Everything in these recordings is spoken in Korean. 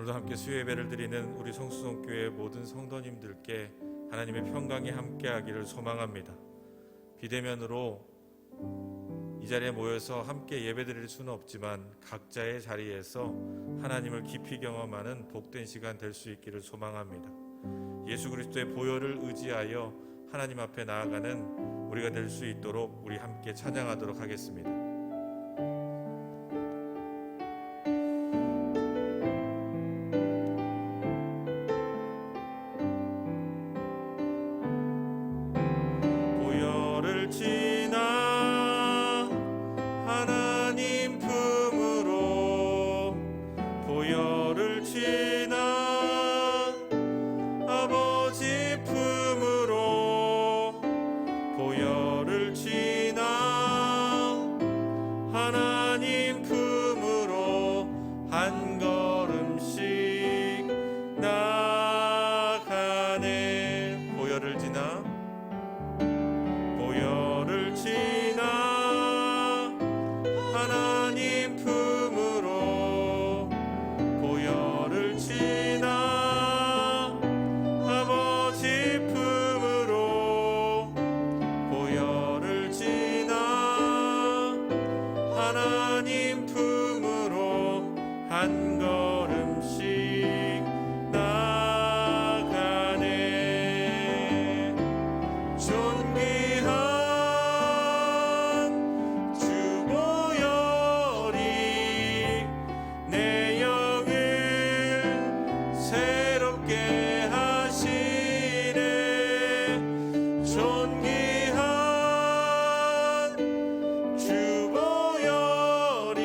오늘도 함께 수요 예배를 드리는 우리 성수성교회 모든 성도님들께 하나님의 평강이 함께하기를 소망합니다. 비대면으로 이 자리에 모여서 함께 예배드릴 수는 없지만 각자의 자리에서 하나님을 깊이 경험하는 복된 시간 될 수 있기를 소망합니다. 예수 그리스도의 보혈을 의지하여 하나님 앞에 나아가는 우리가 될 수 있도록 우리 함께 찬양하도록 하겠습니다. 보혈을 지나 하나님 품으로, 보혈을 지나 아버지 품으로, 보혈을 지나 하나님 품으로 한 걸음씩 나가네. 보혈을 지나, 보혈을 지나 하나님 품으로, 보혈을 지나 아버지 품으로, 보혈을 지나 하나님 품으로 한 걸음씩 나가네. 존귀한 주 보혈이 내 영을 새롭게 하시네. 존귀한 주 보혈이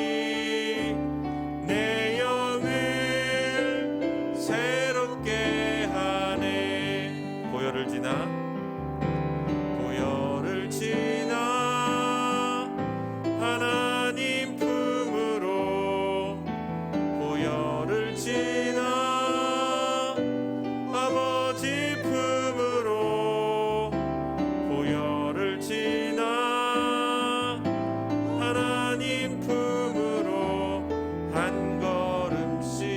내 영을 새롭게 하네. 보혈을 지나, 보혈을 지나 하나님 품으로, 보혈을 지나 아버지 품으로, 보혈을 지나 하나님 품으로 한 걸음씩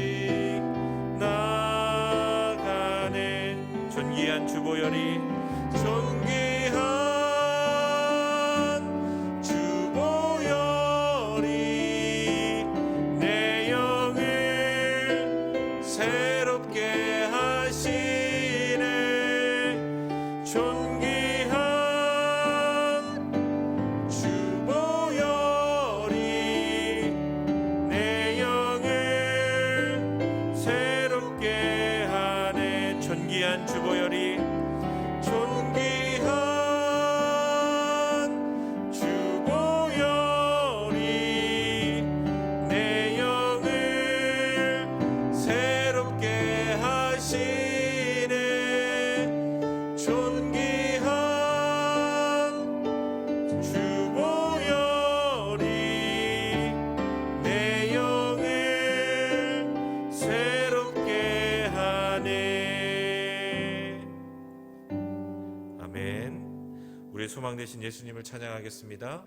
나가네. 존귀한 주 보혈이, 존귀한 주 보혈이 내 영을 새롭게 하시네. 존귀한 주 보혈이 내 영을 새롭게 하네. 존귀한 주 보혈이, 존귀한 주 보혈이 내 영을 새롭게 하시네. 존귀한 주 보혈이 내 영을 새롭게 하네. 아멘. 우리의 소망 되신 예수님을 찬양하겠습니다.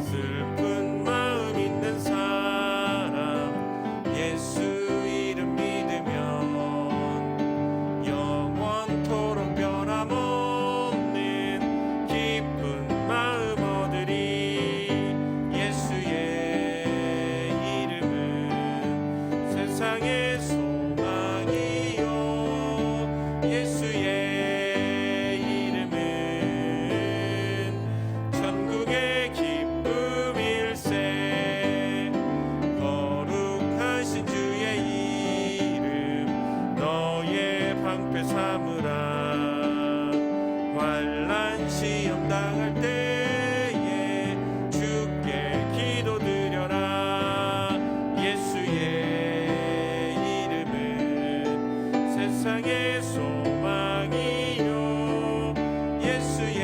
슬픈 마음 있는 사람 예수 이름 믿으면 영원토록 변함없는 기쁜 마음 얻으리. 예수의 이름은 세상의 소망이요, 예수의 이름은 천국의 기쁨일세. 거룩하신 주의 이름 너의 방패 삼으라. 환난 시험 당할 때에 주께 기도드려라. 예수의 이름은 세상의 소망이요, 예수의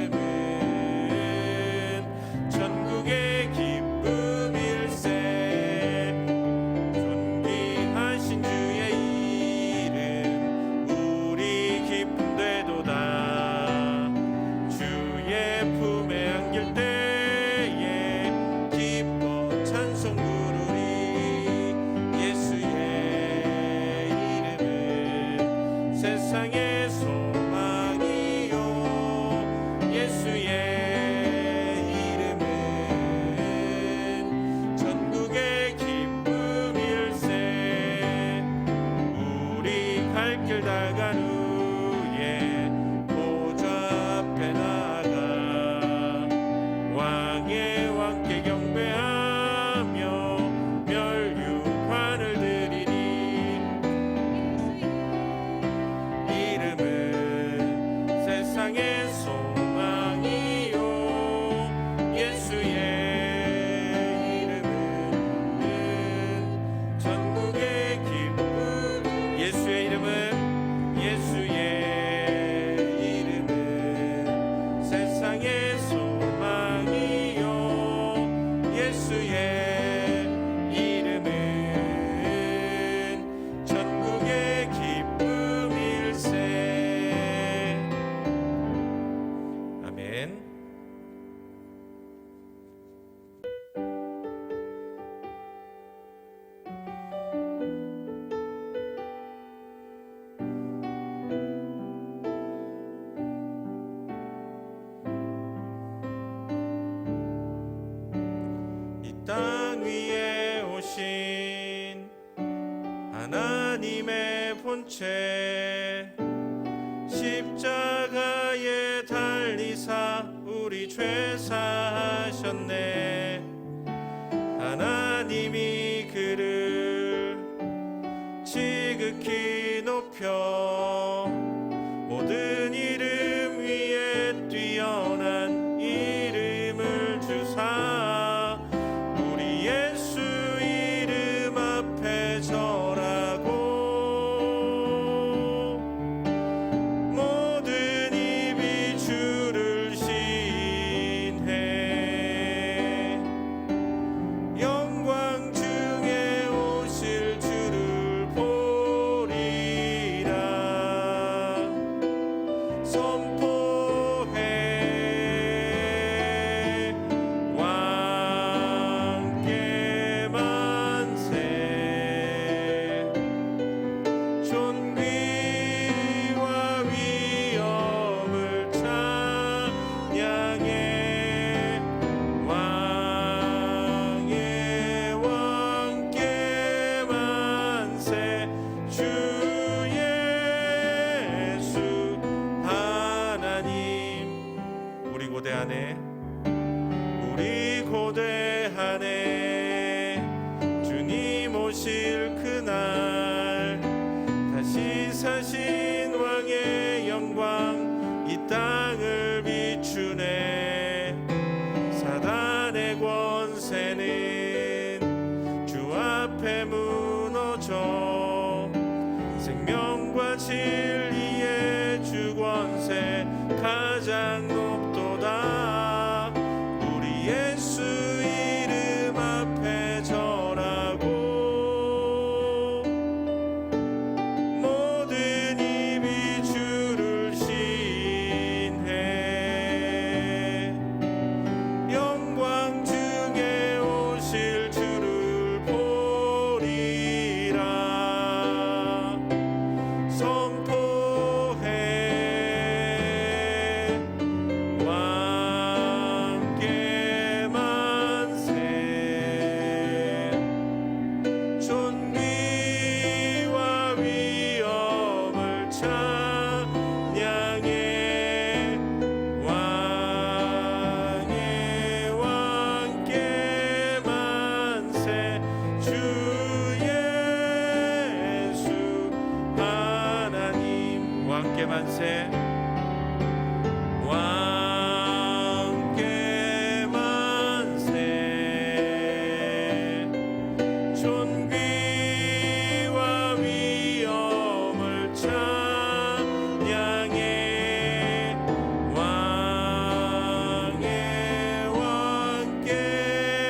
이름은 천국의 기쁨일세. 존귀하신 주의 이름 우리 기쁨 되도다. 발길 다 간 후에 보좌 앞에 나가 왕의 왕께 경배하며 멸류관을 드리니 이름은 세상의 소망이요 예수의 이름은 전국의 기쁨 예수의 이름은 세상의 소망이요 예수의 이름은 전국의 기쁨일세. 아멘. 땅 위에 오신 하나님의 본체 십자가에 달리사 우리 죄 사하셨네. 하나님이 그를 지극히 높여 모든 이름 위에 뛰어난 이름을 주사 예수 이름 앞에 절하고 모든 입이 주를 시인해. 영광 중에 오실 주를 보리라 선포해. 왕께 만세. 존귀와 위엄을 찬양해. 왕의 왕께 만세. 주 예수 하나님 우리 고대하네. 우리 고대하네. 주님 오실 그날 다시 사신 왕의 영광 이 땅을 비추네. 사단의 권세는 주 앞에 무너져 생명과 진리의 주 권세 가장 높도다. 우리 예수 이름 앞에 절하고 모든 입이 주를 시인해. 영광 중에 오실 주를 보리라 선포해. 왕께 만세. 존귀와 위엄을 찬양해. 왕의 왕께 만세. 주 예수 하나님 왕께 만세. 왕께 만세. 존귀와 위엄을 찬양해. 왕의 왕께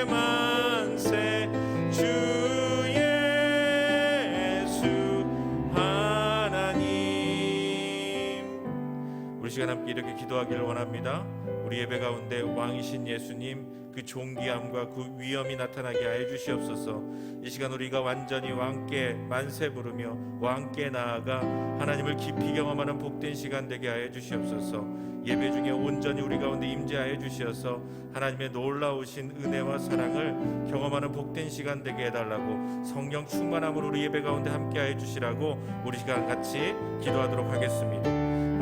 만세. 주 예수 하나님 우리 시간 함께 이렇게 기도하기를 원합니다. 우리 예배 가운데 왕이신 예수님 그 존귀함과 그 위엄이 나타나게 하여 주시옵소서. 이 시간 우리가 완전히 왕께 만세 부르며 왕께 나아가 하나님을 깊이 경험하는 복된 시간 되게 하여 주시옵소서. 예배 중에 온전히 우리 가운데 임재하여 주시어서 하나님의 놀라우신 은혜와 사랑을 경험하는 복된 시간 되게 해달라고, 성령 충만함으로 우리 예배 가운데 함께하여 주시라고 우리 시간 같이 기도하도록 하겠습니다.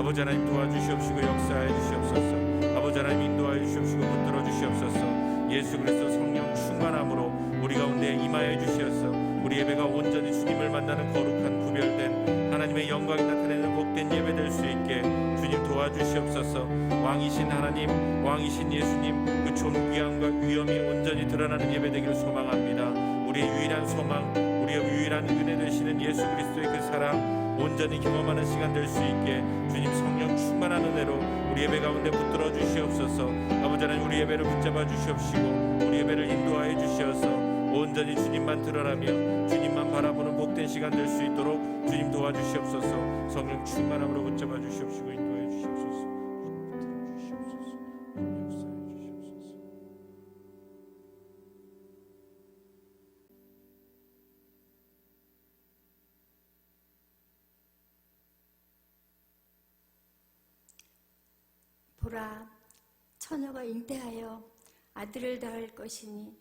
아버지 하나님 도와주시옵시고 역사하여 주시옵소서. 아버지 하나님 인도하여 주시옵시고 붙들어 주시옵소서. 예수 그리스도 성령 충만함으로 우리 가운데 임하여 주시어서 우리 예배가 온전히 주님을 만나는 거룩한 구별된 하나님의 영광이 나타내는 복된 예배 될 수 있게 주님 도와주시옵소서. 왕이신 하나님, 왕이신 예수님, 그 존귀함과 위엄이 온전히 드러나는 예배 되기를 소망합니다. 우리의 유일한 소망, 우리의 유일한 은혜 되시는 예수 그리스도의 그 사랑 온전히 경험하는 시간 될 수 있게 주님 성령 충만한 은혜로 우리 예배 가운데 붙들어 주시옵소서. 아버지 하나님 우리 예배를 붙잡아 주시옵시고 우리 예배를 인도하여 주시어서 온전히 주님만 드러나며 주님만 바라보는 복된 시간 될 수 있도록 주님 도와주시옵소서. 성령 충만함으로 붙잡아 주시옵시고 인도하여 주시옵소서. 붙들어 주시옵소서. 역사해 주시옵소서. 보라, 처녀가 잉태하여 아들을 낳을 것이니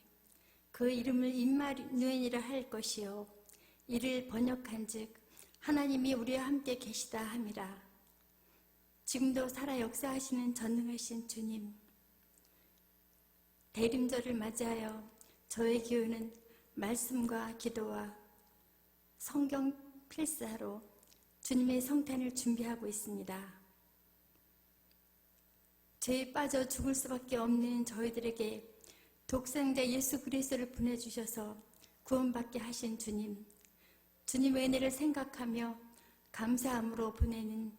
그 이름을 임마누엘이라 할 것이요 이를 번역한즉 하나님이 우리와 함께 계시다 함이라. 지금도 살아 역사하시는 전능하신 주님, 대림절을 맞이하여 저의 기도는 말씀과 기도와 성경 필사로 주님의 성탄을 준비하고 있습니다. 죄에 빠져 죽을 수밖에 없는 저희들에게 독생자 예수 그리스도를 보내주셔서 구원받게 하신 주님, 주님의 은혜를 생각하며 감사함으로 보내는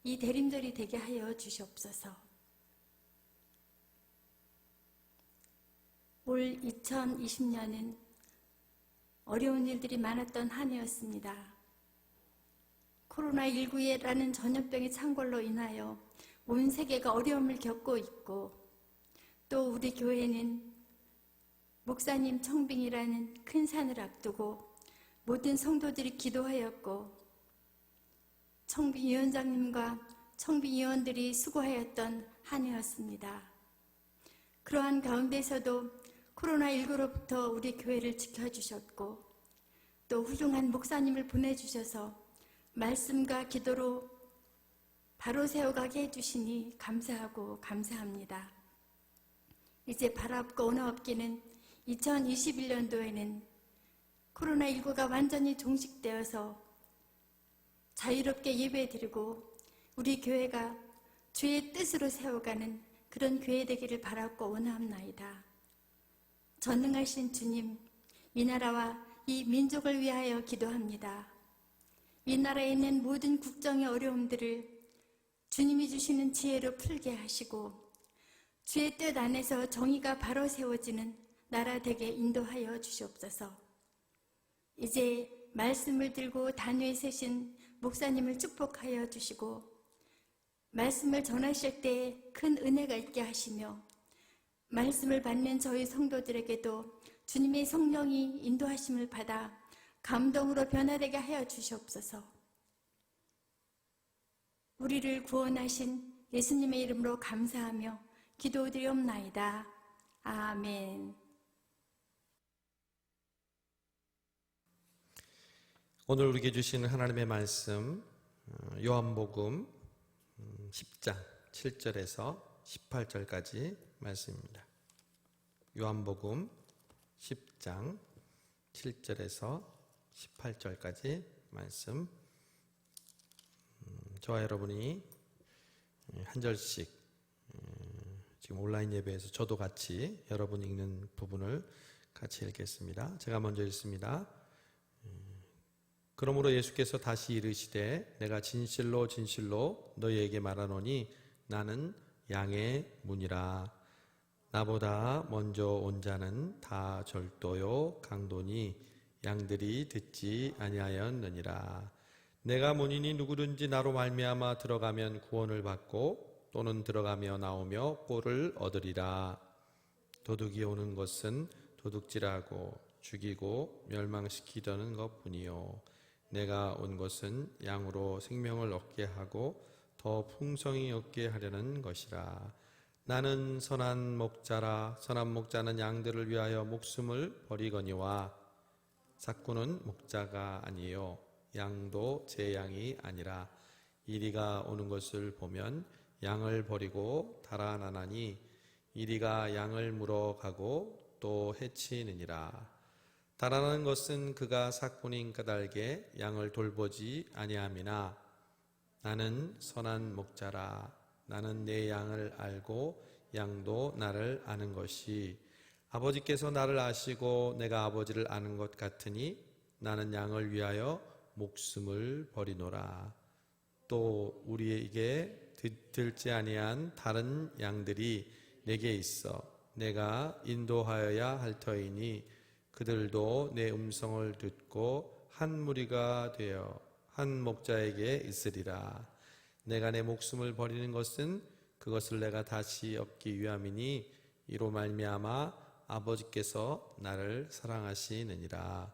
이 대림절이 되게 하여 주시옵소서. 올 2020년은 어려운 일들이 많았던 한 해였습니다. 코로나19라는 전염병의 창궐로 인하여 온 세계가 어려움을 겪고 있고, 또 우리 교회는 목사님 청빙이라는 큰 산을 앞두고 모든 성도들이 기도하였고, 청빙위원장님과 청빙위원들이 수고하였던 한 해였습니다. 그러한 가운데서도 코로나19로부터 우리 교회를 지켜주셨고, 또 훌륭한 목사님을 보내주셔서 말씀과 기도로 바로 세워가게 해주시니 감사하고 감사합니다. 이제 바랍고 원하옵기는 2021년도에는 코로나19가 완전히 종식되어서 자유롭게 예배드리고 우리 교회가 주의 뜻으로 세워가는 그런 교회 되기를 바랍고 원하옵나이다. 전능하신 주님, 이 나라와 이 민족을 위하여 기도합니다. 이 나라에 있는 모든 국정의 어려움들을 주님이 주시는 지혜로 풀게 하시고 주의 뜻 안에서 정의가 바로 세워지는 나라 되게 인도하여 주시옵소서. 이제 말씀을 들고 단위에 서신 목사님을 축복하여 주시고 말씀을 전하실 때 큰 은혜가 있게 하시며 말씀을 받는 저희 성도들에게도 주님의 성령이 인도하심을 받아 감동으로 변화되게 하여 주시옵소서. 우리를 구원하신 예수님의 이름으로 감사하며 기도드리옵나이다. 아멘. 오늘 우리에게 주시는 하나님의 말씀, 요한복음 10장 7절에서 18절까지 말씀입니다. 요한복음 10장 7절에서 18절까지 말씀, 저와 여러분이 한 절씩 지금 온라인 예배에서 저도 같이 여러분 읽는 부분을 같이 읽겠습니다. 제가 먼저 읽습니다. 그러므로 예수께서 다시 이르시되 내가 진실로 진실로 너희에게 말하노니 나는 양의 문이라. 나보다 먼저 온 자는 다 절도요 강도니 양들이 듣지 아니하였느니라. 내가 문이니 누구든지 나로 말미암아 들어가면 구원을 받고 또는 들어가며 나오며 꼴을 얻으리라. 도둑이 오는 것은 도둑질하고 죽이고 멸망시키려는 것뿐이요 내가 온 것은 양으로 생명을 얻게 하고 더 풍성히 얻게 하려는 것이라. 나는 선한 목자라. 선한 목자는 양들을 위하여 목숨을 버리거니와 삭구는 목자가 아니요 양도 제 양이 아니라. 이리가 오는 것을 보면 양을 버리고 달아나나니 이리가 양을 물어가고 또 해치느니라. 달아나는 것은 그가 삭군인 까닭에 양을 돌보지 아니함이나 나는 선한 목자라. 나는 내 양을 알고 양도 나를 아는 것이 아버지께서 나를 아시고 내가 아버지를 아는 것 같으니 나는 양을 위하여 목숨을 버리노라. 또 우리에게 들지 아니한 다른 양들이 내게 있어 내가 인도하여야 할 터이니 그들도 내 음성을 듣고 한 무리가 되어 한 목자에게 있으리라. 내가 내 목숨을 버리는 것은 그것을 내가 다시 얻기 위함이니 이로 말미암아 아버지께서 나를 사랑하시느니라.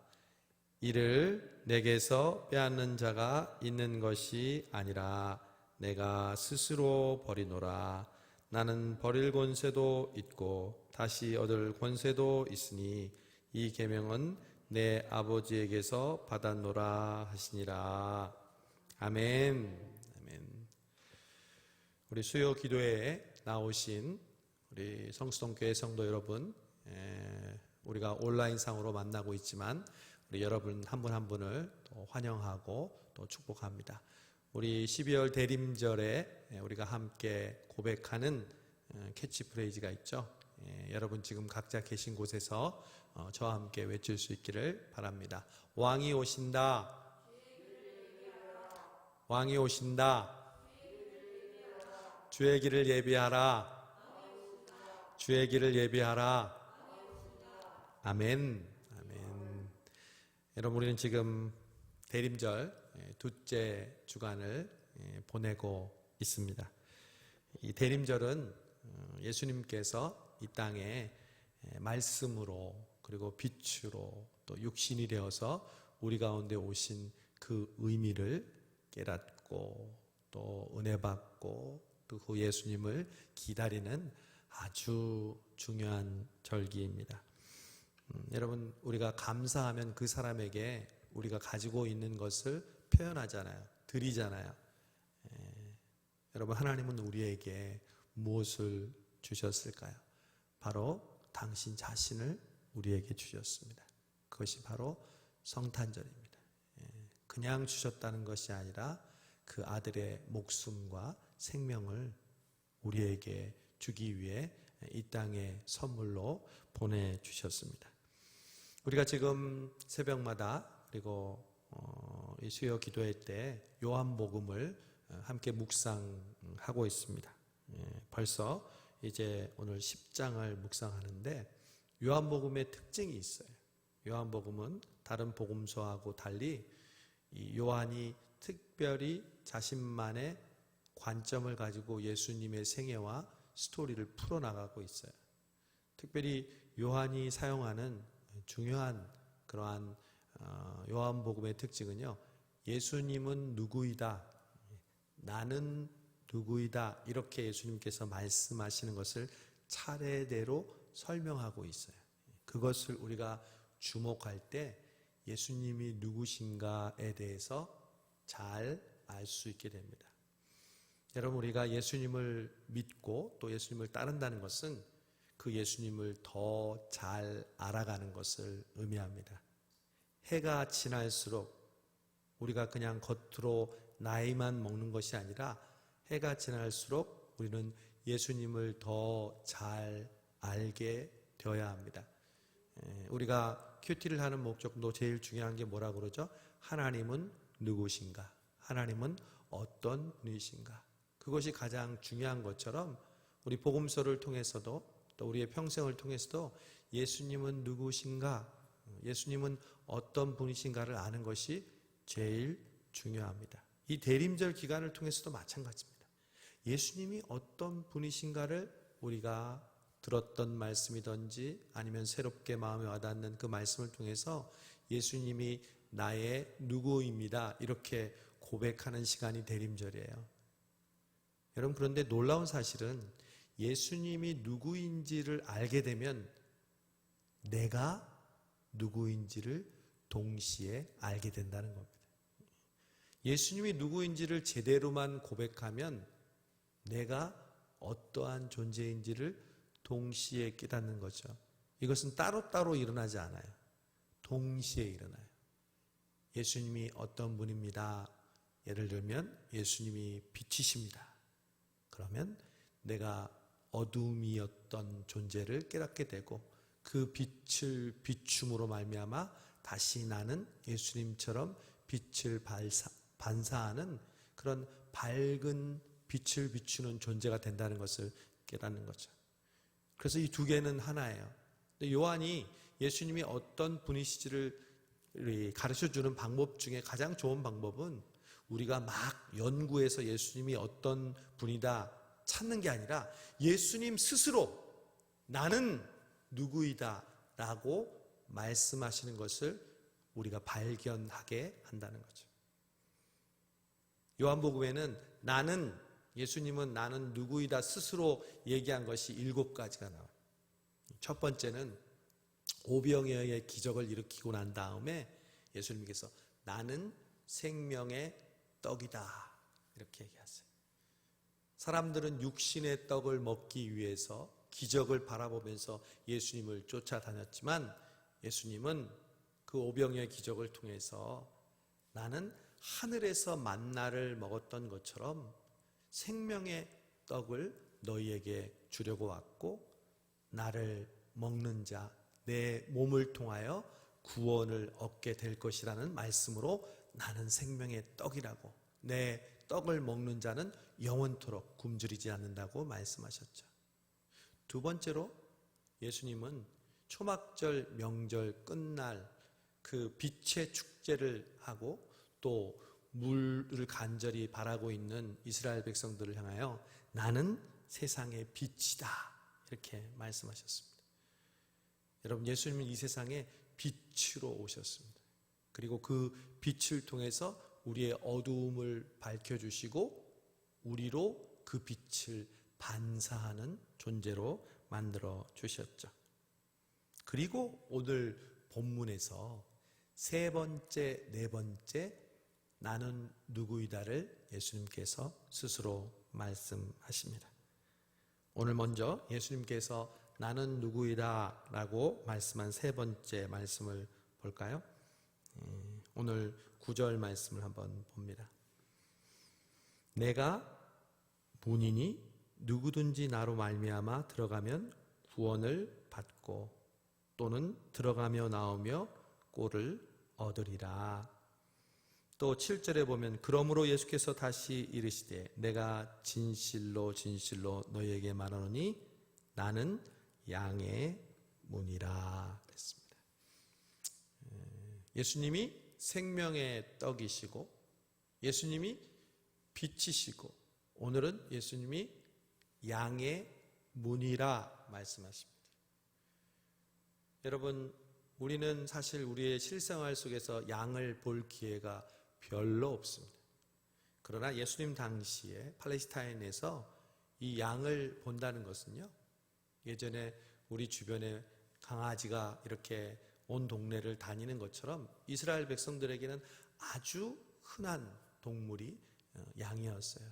이를 내게서 빼앗는 자가 있는 것이 아니라 내가 스스로 버리노라. 나는 버릴 권세도 있고 다시 얻을 권세도 있으니 이 계명은 내 아버지에게서 받았노라 하시니라. 아멘. 아멘. 우리 수요 기도회에 나오신 우리 성수동교회 성도 여러분, 우리가 온라인상으로 만나고 있지만 우리 여러분 한 분 한 분을 또 환영하고 또 축복합니다. 우리 12월 대림절에 우리가 함께 고백하는 캐치프레이즈가 있죠. 여러분 지금 각자 계신 곳에서 저와 함께 외칠 수 있기를 바랍니다. 왕이 오신다. 왕이 오신다. 주의 길을 예비하라. 주의 길을 예비하라. 아멘. 아멘. 여러분 우리는 지금 대림절 둘째 주간을 보내고 있습니다. 이 대림절은 예수님께서 이 땅에 말씀으로 그리고 빛으로 또 육신이 되어서 우리 가운데 오신 그 의미를 깨닫고 또 은혜 받고 또 그 예수님을 기다리는 아주 중요한 절기입니다. 여러분 우리가 감사하면 그 사람에게 우리가 가지고 있는 것을 표현하잖아요. 드리잖아요. 여러분 하나님은 우리에게 무엇을 주셨을까요? 바로 당신 자신을 우리에게 주셨습니다. 그것이 바로 성탄절입니다. 그냥 주셨다는 것이 아니라 그 아들의 목숨과 생명을 우리에게 주기 위해 이 땅에 선물로 보내주셨습니다. 우리가 지금 새벽마다 그리고 이 수요 기도회 때 요한복음을 함께 묵상하고 있습니다. 벌써 이제 오늘 10장을 묵상하는데 요한복음의 특징이 있어요. 요한복음은 다른 복음서하고 달리 이 요한이 특별히 자신만의 관점을 가지고 예수님의 생애와 스토리를 풀어나가고 있어요. 특별히 요한이 사용하는 중요한 그러한 요한복음의 특징은요. 예수님은 누구이다. 나는 누구이다. 이렇게 예수님께서 말씀하시는 것을 차례대로 설명하고 있어요. 그것을 우리가 주목할 때 예수님이 누구신가에 대해서 잘 알 수 있게 됩니다. 여러분 우리가 예수님을 믿고 또 예수님을 따른다는 것은 그 예수님을 더 잘 알아가는 것을 의미합니다. 해가 지날수록 우리가 그냥 겉으로 나이만 먹는 것이 아니라 해가 지날수록 우리는 예수님을 더 잘 알게 되어야 합니다. 우리가 큐티를 하는 목적도 제일 중요한 게 뭐라고 그러죠? 하나님은 누구신가? 하나님은 어떤 분이신가? 그것이 가장 중요한 것처럼 우리 복음서를 통해서도 또 우리의 평생을 통해서도 예수님은 누구신가? 예수님은 어떤 분이신가를 아는 것이 제일 중요합니다. 이 대림절 기간을 통해서도 마찬가지입니다. 예수님이 어떤 분이신가를 우리가 들었던 말씀이든지 아니면 새롭게 마음에 와닿는 그 말씀을 통해서 예수님이 나의 누구입니다 이렇게 고백하는 시간이 대림절이에요. 여러분, 그런데 놀라운 사실은 예수님이 누구인지를 알게 되면 내가 누구인지를 동시에 알게 된다는 겁니다. 예수님이 누구인지를 제대로만 고백하면 내가 어떠한 존재인지를 동시에 깨닫는 거죠. 이것은 따로따로 일어나지 않아요. 동시에 일어나요. 예수님이 어떤 분입니다. 예를 들면 예수님이 빛이십니다. 그러면 내가 어둠이었던 존재를 깨닫게 되고 그 빛을 비춤으로 말미암아 다시 나는 예수님처럼 빛을 반사하는 그런 밝은 빛을 비추는 존재가 된다는 것을 깨닫는 거죠. 그래서 이 두 개는 하나예요. 근데 요한이 예수님이 어떤 분이시지를 가르쳐주는 방법 중에 가장 좋은 방법은 우리가 막 연구해서 예수님이 어떤 분이다 찾는 게 아니라 예수님 스스로 나는 누구이다 라고 말씀하시는 것을 우리가 발견하게 한다는 거죠. 요한복음에는 예수님은 나는 누구이다 스스로 얘기한 것이 7가지가 나와요. 첫 번째는 오병이어의 기적을 일으키고 난 다음에 예수님께서 나는 생명의 떡이다 이렇게 얘기하세요. 사람들은 육신의 떡을 먹기 위해서 기적을 바라보면서 예수님을 쫓아다녔지만 예수님은 그 오병이어의 기적을 통해서 나는 하늘에서 만나를 먹었던 것처럼 생명의 떡을 너희에게 주려고 왔고 나를 먹는 자, 내 몸을 통하여 구원을 얻게 될 것이라는 말씀으로 나는 생명의 떡이라고, 내 떡을 먹는 자는 영원토록 굶주리지 않는다고 말씀하셨죠. 두 번째로 예수님은 초막절 명절 끝날 그 빛의 축제를 하고 또 물을 간절히 바라고 있는 이스라엘 백성들을 향하여 나는 세상의 빛이다 이렇게 말씀하셨습니다. 여러분, 예수님은 이 세상에 빛으로 오셨습니다. 그리고 그 빛을 통해서 우리의 어두움을 밝혀주시고 우리로 그 빛을 반사하는 존재로 만들어 주셨죠. 그리고 오늘 본문에서 세 번째, 네 번째 나는 누구이다를 예수님께서 스스로 말씀하십니다. 오늘 먼저 예수님께서 나는 누구이다 라고 말씀한 세 번째 말씀을 볼까요? 오늘 9절 말씀을 한번 봅니다. 내가 문이니 누구든지 나로 말미암아 들어가면 구원을 받고 또는 들어가며 나오며 꼴을 얻으리라. 또 7절에 보면 그러므로 예수께서 다시 이르시되 내가 진실로 진실로 너희에게 말하노니 나는 양의 문이라 그랬습니다. 예수님이 생명의 떡이시고 예수님이 빛이시고 오늘은 예수님이 양의 문이라 말씀하십니다. 여러분, 우리는 사실 우리의 실생활 속에서 양을 볼 기회가 별로 없습니다. 그러나 예수님 당시에 팔레스타인에서 이 양을 본다는 것은요, 예전에 우리 주변에 강아지가 이렇게 온 동네를 다니는 것처럼 이스라엘 백성들에게는 아주 흔한 동물이 양이었어요.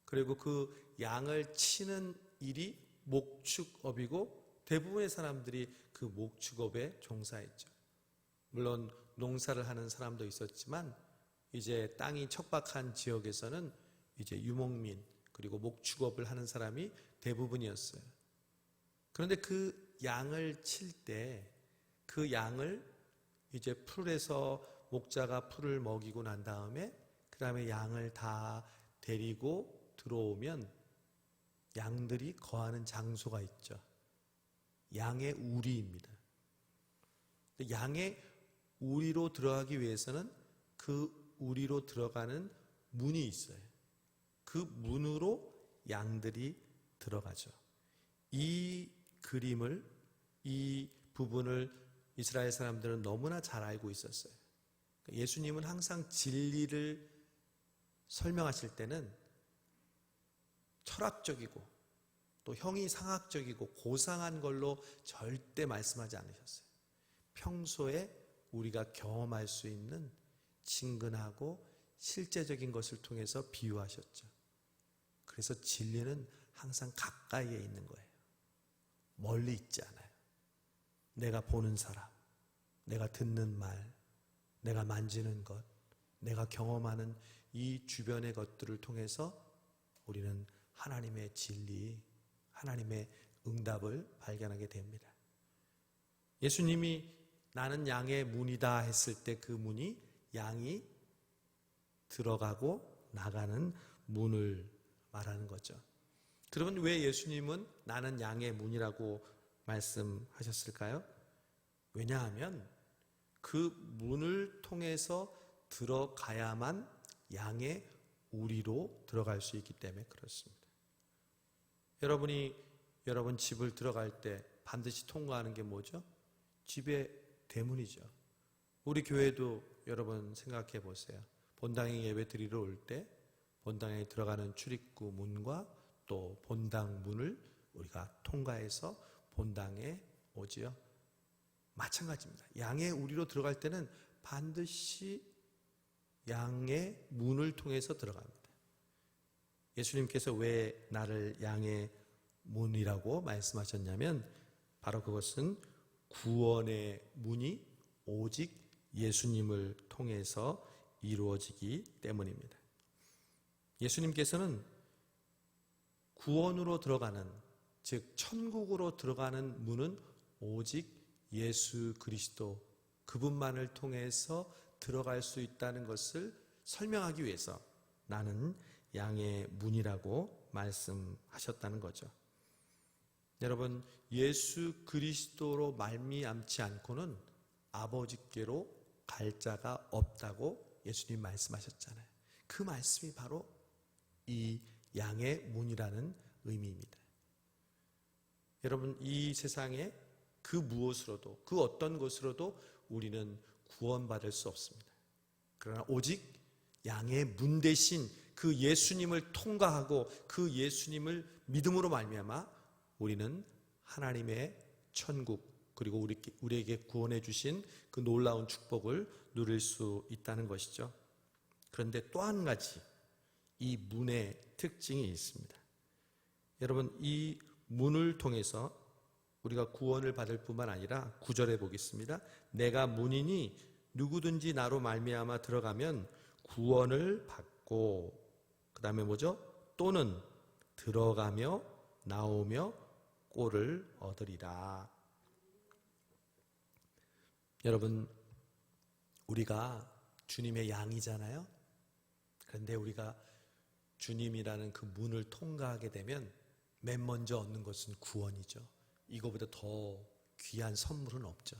그리고 그 양을 치는 일이 목축업이고 대부분의 사람들이 그 목축업에 종사했죠. 물론 농사를 하는 사람도 있었지만 이제 땅이 척박한 지역에서는 이제 유목민 그리고 목축업을 하는 사람이 대부분이었어요. 그런데 그 양을 칠 때 그 양을 이제 풀에서 목자가 풀을 먹이고 난 다음에 그 다음에 양을 다 데리고 들어오면 양들이 거하는 장소가 있죠. 양의 우리입니다. 양의 우리로 들어가기 위해서는 그 우리로 들어가는 문이 있어요. 그 문으로 양들이 들어가죠. 이 그림을, 이 부분을 이스라엘 사람들은 너무나 잘 알고 있었어요. 예수님은 항상 진리를 설명하실 때는 철학적이고 또 형이상학적이고 고상한 걸로 절대 말씀하지 않으셨어요. 평소에 우리가 경험할 수 있는 친근하고 실제적인 것을 통해서 비유하셨죠. 그래서 진리는 항상 가까이에 있는 거예요. 멀리 있지 않아요. 내가 보는 사람, 내가 듣는 말, 내가 만지는 것, 내가 경험하는 이 주변의 것들을 통해서 우리는 하나님의 진리, 하나님의 응답을 발견하게 됩니다. 예수님이 나는 양의 문이다 했을 때 그 문이 양이 들어가고 나가는 문을 말하는 거죠. 그러면 왜 예수님은 나는 양의 문이라고 말씀하셨을까요? 왜냐하면 그 문을 통해서 들어가야만 양의 우리로 들어갈 수 있기 때문에 그렇습니다. 여러분 집을 들어갈 때 반드시 통과하는 게 뭐죠? 집의 대문이죠. 우리 교회도 여러분 생각해 보세요. 본당에 예배 드리러 올 때 본당에 들어가는 출입구 문과 또 본당 문을 우리가 통과해서 본당에 오지요. 마찬가지입니다. 양의 우리로 들어갈 때는 반드시 양의 문을 통해서 들어갑니다. 예수님께서 왜 나를 양의 문이라고 말씀하셨냐면 바로 그것은 구원의 문이 오직 예수님을 통해서 이루어지기 때문입니다. 예수님께서는 구원으로 들어가는, 즉 천국으로 들어가는 문은 오직 예수 그리스도 그분만을 통해서 들어갈 수 있다는 것을 설명하기 위해서 나는 양의 문이라고 말씀하셨다는 거죠. 여러분, 예수 그리스도로 말미암지 않고는 아버지께로 갈 자가 없다고 예수님 말씀하셨잖아요. 그 말씀이 바로 이 양의 문이라는 의미입니다. 여러분, 이 세상에 그 무엇으로도, 그 어떤 것으로도 우리는 구원받을 수 없습니다. 그러나 오직 양의 문 대신 그 예수님을 통과하고 그 예수님을 믿음으로 말미암아 우리는 하나님의 천국, 그리고 우리에게 구원해 주신 그 놀라운 축복을 누릴 수 있다는 것이죠. 그런데 또 한 가지 이 문의 특징이 있습니다. 여러분, 이 문을 통해서 우리가 구원을 받을 뿐만 아니라 9절에 보겠습니다. 내가 문이니 누구든지 나로 말미암아 들어가면 구원을 받고, 그 다음에 뭐죠? 또는 들어가며 나오며 꼴을 얻으리라. 여러분, 우리가 주님의 양이잖아요. 그런데 우리가 주님이라는 그 문을 통과하게 되면 맨 먼저 얻는 것은 구원이죠. 이거보다 더 귀한 선물은 없죠.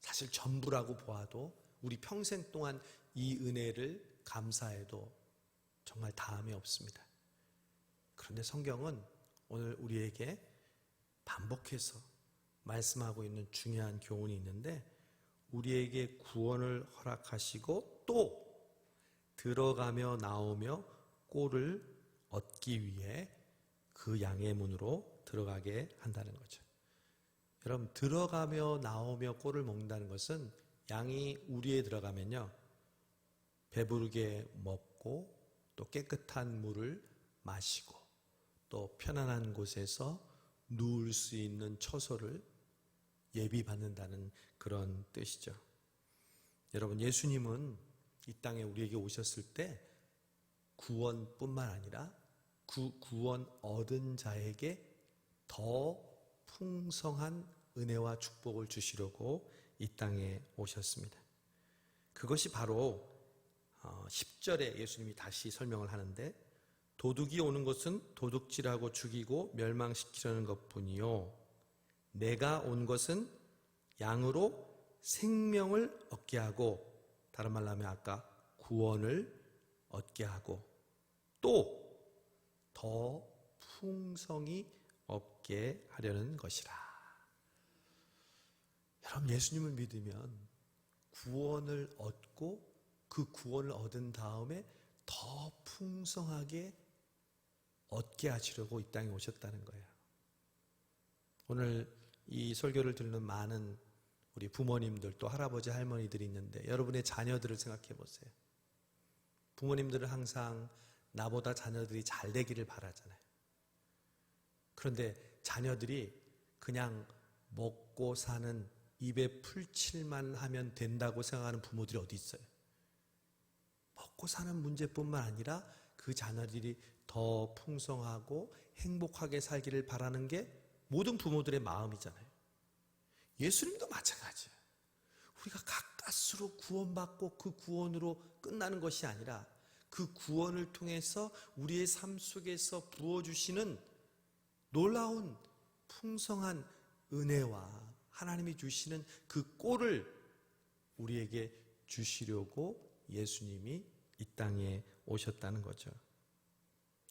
사실 전부라고 보아도 우리 평생 동안 이 은혜를 감사해도 정말 다함이 없습니다. 그런데 성경은 오늘 우리에게 반복해서 말씀하고 있는 중요한 교훈이 있는데, 우리에게 구원을 허락하시고 또 들어가며 나오며 꼴을 얻기 위해 그 양의 문으로 들어가게 한다는 거죠. 여러분, 들어가며 나오며 꼴을 먹는다는 것은 양이 우리에 들어가면요, 배부르게 먹고 또 깨끗한 물을 마시고 또 편안한 곳에서 누울 수 있는 처소를 예비받는다는 그런 뜻이죠. 여러분, 예수님은 이 땅에 우리에게 오셨을 때 구원뿐만 아니라 그 구원 얻은 자에게 더 풍성한 은혜와 축복을 주시려고 이 땅에 오셨습니다. 그것이 바로 10절에 예수님이 다시 설명을 하는데, 도둑이 오는 것은 도둑질하고 죽이고 멸망시키려는 것뿐이요, 내가 온 것은 양으로 생명을 얻게 하고, 다른 말로 하면 아까 구원을 얻게 하고 또 더 풍성히 얻게 얻게 하려는 것이라. 여러분, 예수님을 믿으면 구원을 얻고 그 구원을 얻은 다음에 더 풍성하게 얻게 하시려고 이 땅에 오셨다는 거예요. 오늘 이 설교를 듣는 많은 우리 부모님들 또 할아버지 할머니들이 있는데 여러분의 자녀들을 생각해 보세요. 부모님들은 항상 나보다 자녀들이 잘 되기를 바라잖아요. 그런데 자녀들이 그냥 먹고 사는 입에 풀칠만 하면 된다고 생각하는 부모들이 어디 있어요? 먹고 사는 문제뿐만 아니라 그 자녀들이 더 풍성하고 행복하게 살기를 바라는 게 모든 부모들의 마음이잖아요. 예수님도 마찬가지예요. 우리가 가까스로 구원받고 그 구원으로 끝나는 것이 아니라 그 구원을 통해서 우리의 삶 속에서 부어주시는 놀라운 풍성한 은혜와 하나님이 주시는 그 꼴을 우리에게 주시려고 예수님이 이 땅에 오셨다는 거죠.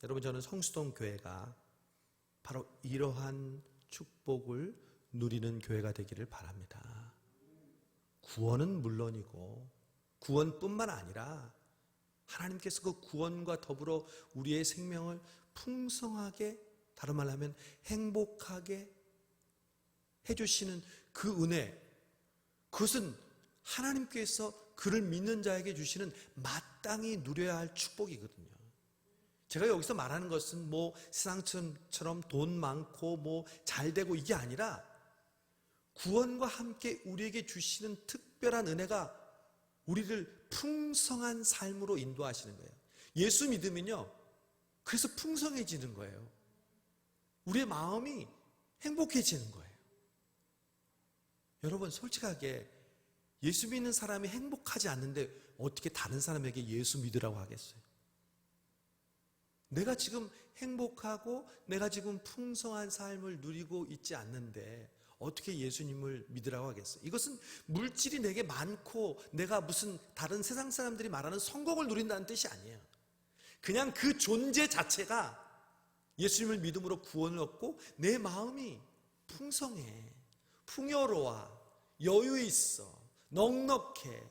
여러분, 저는 성수동 교회가 바로 이러한 축복을 누리는 교회가 되기를 바랍니다. 구원은 물론이고 구원뿐만 아니라 하나님께서 그 구원과 더불어 우리의 생명을 풍성하게, 다른 말로 하면 행복하게 해주시는 그 은혜, 그것은 하나님께서 그를 믿는 자에게 주시는 마땅히 누려야 할 축복이거든요. 제가 여기서 말하는 것은 뭐 세상처럼 돈 많고 뭐 잘되고 이게 아니라 구원과 함께 우리에게 주시는 특별한 은혜가 우리를 풍성한 삶으로 인도하시는 거예요. 예수 믿으면요, 그래서 풍성해지는 거예요. 우리의 마음이 행복해지는 거예요. 여러분, 솔직하게 예수 믿는 사람이 행복하지 않는데 어떻게 다른 사람에게 예수 믿으라고 하겠어요? 내가 지금 행복하고 내가 지금 풍성한 삶을 누리고 있지 않는데 어떻게 예수님을 믿으라고 하겠어요? 이것은 물질이 내게 많고 내가 무슨 다른 세상 사람들이 말하는 성공을 누린다는 뜻이 아니에요. 그냥 그 존재 자체가 예수님을 믿음으로 구원을 얻고 내 마음이 풍성해, 풍요로워, 여유 있어, 넉넉해,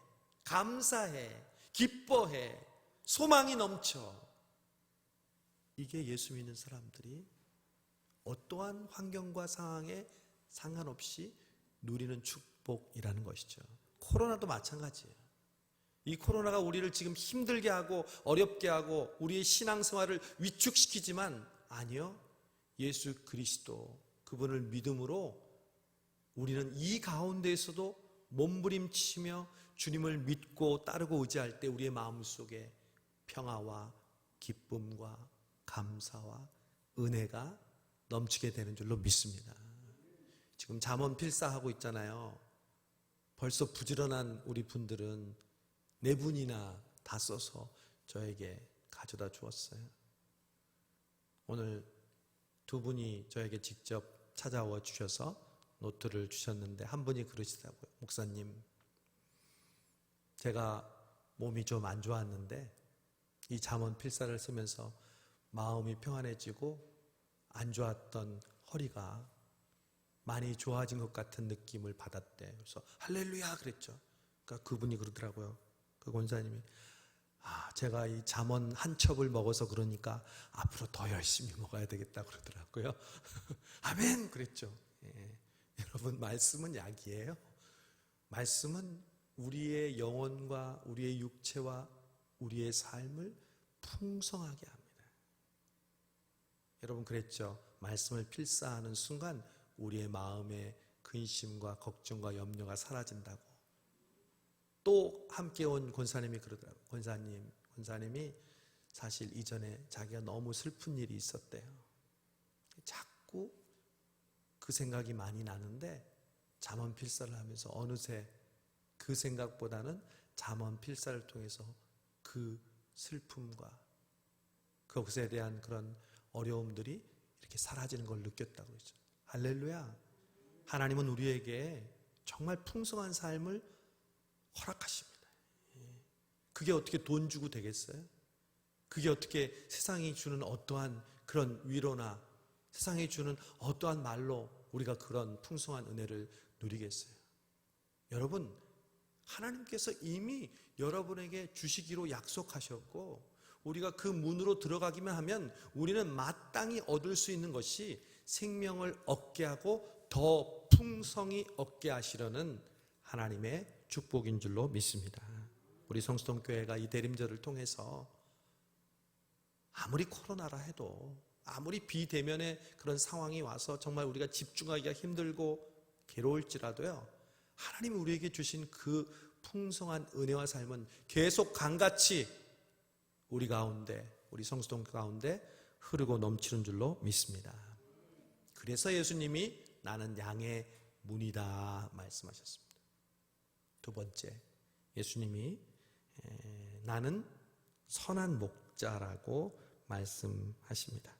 감사해, 기뻐해, 소망이 넘쳐. 이게 예수 믿는 사람들이 어떠한 환경과 상황에 상관없이 누리는 축복이라는 것이죠. 코로나도 마찬가지예요. 이 코로나가 우리를 지금 힘들게 하고 어렵게 하고 우리의 신앙생활을 위축시키지만 아니요, 예수 그리스도 그분을 믿음으로 우리는 이 가운데에서도 몸부림치며 주님을 믿고 따르고 의지할 때 우리의 마음속에 평화와 기쁨과 감사와 은혜가 넘치게 되는 줄로 믿습니다. 지금 잠언 필사하고 있잖아요. 벌써 부지런한 우리 분들은 4분이나 다 써서 저에게 가져다 주었어요. 오늘 2분이 저에게 직접 찾아와 주셔서 노트를 주셨는데 한 분이 그러시더라고요. 목사님, 제가 몸이 좀 안 좋았는데 이 잠언 필사를 쓰면서 마음이 평안해지고 안 좋았던 허리가 많이 좋아진 것 같은 느낌을 받았대. 그래서 할렐루야 그랬죠. 그러니까 그분이 그러더라고요. 그 권사님이, 제가 이 잠언 한 첩을 먹어서 그러니까 앞으로 더 열심히 먹어야 되겠다 그러더라고요. 아멘 그랬죠. 예. 여러분, 말씀은 약이에요. 말씀은 우리의 영혼과 우리의 육체와 우리의 삶을 풍성하게 합니다. 여러분 그랬죠. 말씀을 필사하는 순간 우리의 마음의 근심과 걱정과 염려가 사라진다고. 또 함께 온 권사님이 그러더라고요. 권사님이 사실 이전에 자기가 너무 슬픈 일이 있었대요. 자꾸 그 생각이 많이 나는데 잠언 필사를 하면서 어느새 그 생각보다는 잠언 필사를 통해서 그 슬픔과 그것에 대한 그런 어려움들이 이렇게 사라지는 걸 느꼈다고 그러죠. 할렐루야. 하나님은 우리에게 정말 풍성한 삶을 허락하십니다. 그게 어떻게 돈 주고 되겠어요? 그게 어떻게 세상이 주는 어떠한 그런 위로나 세상이 주는 어떠한 말로 우리가 그런 풍성한 은혜를 누리겠어요? 여러분, 하나님께서 이미 여러분에게 주시기로 약속하셨고 우리가 그 문으로 들어가기만 하면 우리는 마땅히 얻을 수 있는 것이 생명을 얻게 하고 더 풍성히 얻게 하시려는 하나님의 축복인 줄로 믿습니다. 우리 성수동 교회가 이 대림절을 통해서 아무리 코로나라 해도 아무리 비대면의 그런 상황이 와서 정말 우리가 집중하기가 힘들고 괴로울지라도요, 하나님이 우리에게 주신 그 풍성한 은혜와 삶은 계속 강같이 우리 가운데, 우리 성수동 가운데 흐르고 넘치는 줄로 믿습니다. 그래서 예수님이 나는 양의 문이다 말씀하셨습니다. 두 번째, 예수님이 나는 선한 목자라고 말씀하십니다.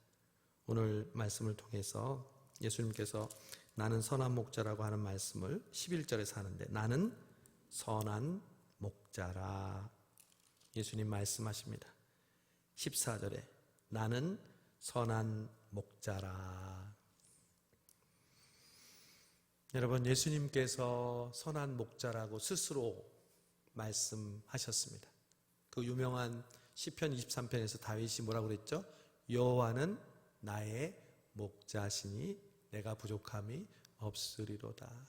오늘 말씀을 통해서 예수님께서 나는 선한 목자라고 하는 말씀을 11절에서 하는데, 나는 선한 목자라 예수님 말씀하십니다. 14절에 나는 선한 목자라. 여러분, 예수님께서 선한 목자라고 스스로 말씀하셨습니다. 그 유명한 시편 23편에서 다윗이 뭐라고 그랬죠? 여호와는 나의 목자시니 내가 부족함이 없으리로다.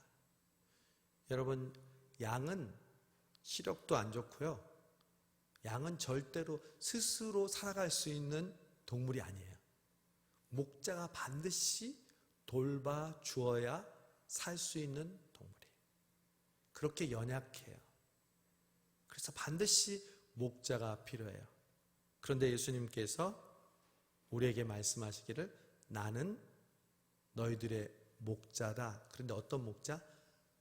여러분, 양은 시력도 안 좋고요, 양은 절대로 스스로 살아갈 수 있는 동물이 아니에요. 목자가 반드시 돌봐 주어야 살 수 있는 동물이에요. 그렇게 연약해요. 그래서 반드시 목자가 필요해요. 그런데 예수님께서 우리에게 말씀하시기를 나는 너희들의 목자다. 그런데 어떤 목자?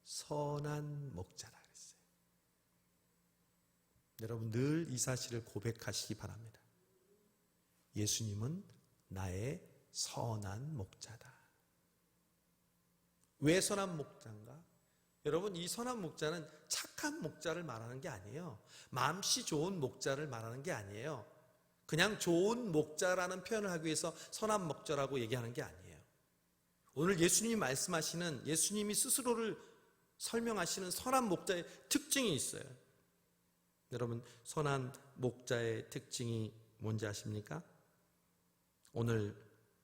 선한 목자라 그랬어요. 여러분, 늘 이 사실을 고백하시기 바랍니다. 예수님은 나의 선한 목자다. 왜 선한 목자인가? 여러분, 이 선한 목자는 착한 목자를 말하는 게 아니에요. 마음씨 좋은 목자를 말하는 게 아니에요. 그냥 좋은 목자라는 표현을 하기 위해서 선한 목자라고 얘기하는 게 아니에요. 오늘 예수님이 말씀하시는, 예수님이 스스로를 설명하시는 선한 목자의 특징이 있어요. 여러분, 선한 목자의 특징이 뭔지 아십니까? 오늘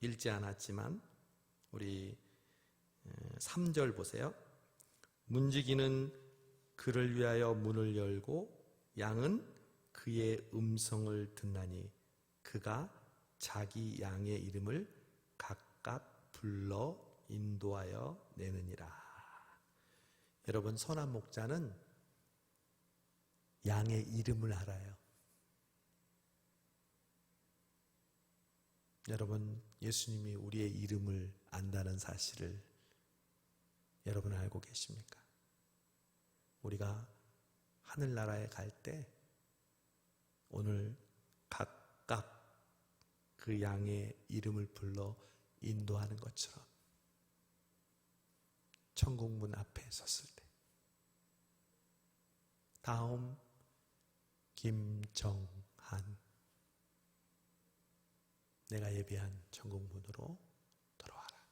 읽지 않았지만 우리 3절 보세요. 문지기는 그를 위하여 문을 열고 양은 그의 음성을 듣나니 그가 자기 양의 이름을 각각 불러 인도하여 내느니라. 여러분, 선한 목자는 양의 이름을 알아요. 여러분, 예수님이 우리의 이름을 안다는 사실을 여러분 알고 계십니까? 우리가 하늘나라에 갈 때 오늘 각각 그 양의 이름을 불러 인도하는 것처럼 천국문 앞에 섰을 때 다음 김정한, 내가 예비한 천국문으로 들어와라.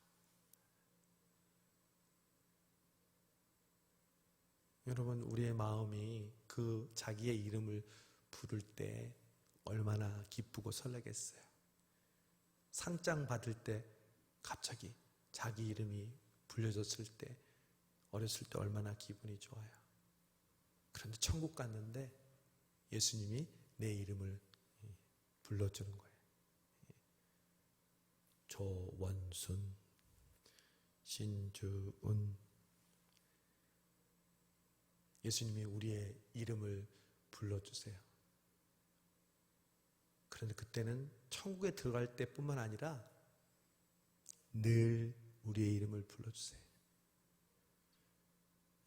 여러분, 우리의 마음이 그 자기의 이름을 부를 때 얼마나 기쁘고 설레겠어요. 상장 받을 때 갑자기 자기 이름이 불려졌을 때, 어렸을 때 얼마나 기분이 좋아요. 그런데 천국 갔는데 예수님이 내 이름을 불러주는 거예요. 조원순, 신주은. 예수님이 우리의 이름을 불러주세요. 그런데 그때는 천국에 들어갈 때뿐만 아니라 늘 우리의 이름을 불러주세요.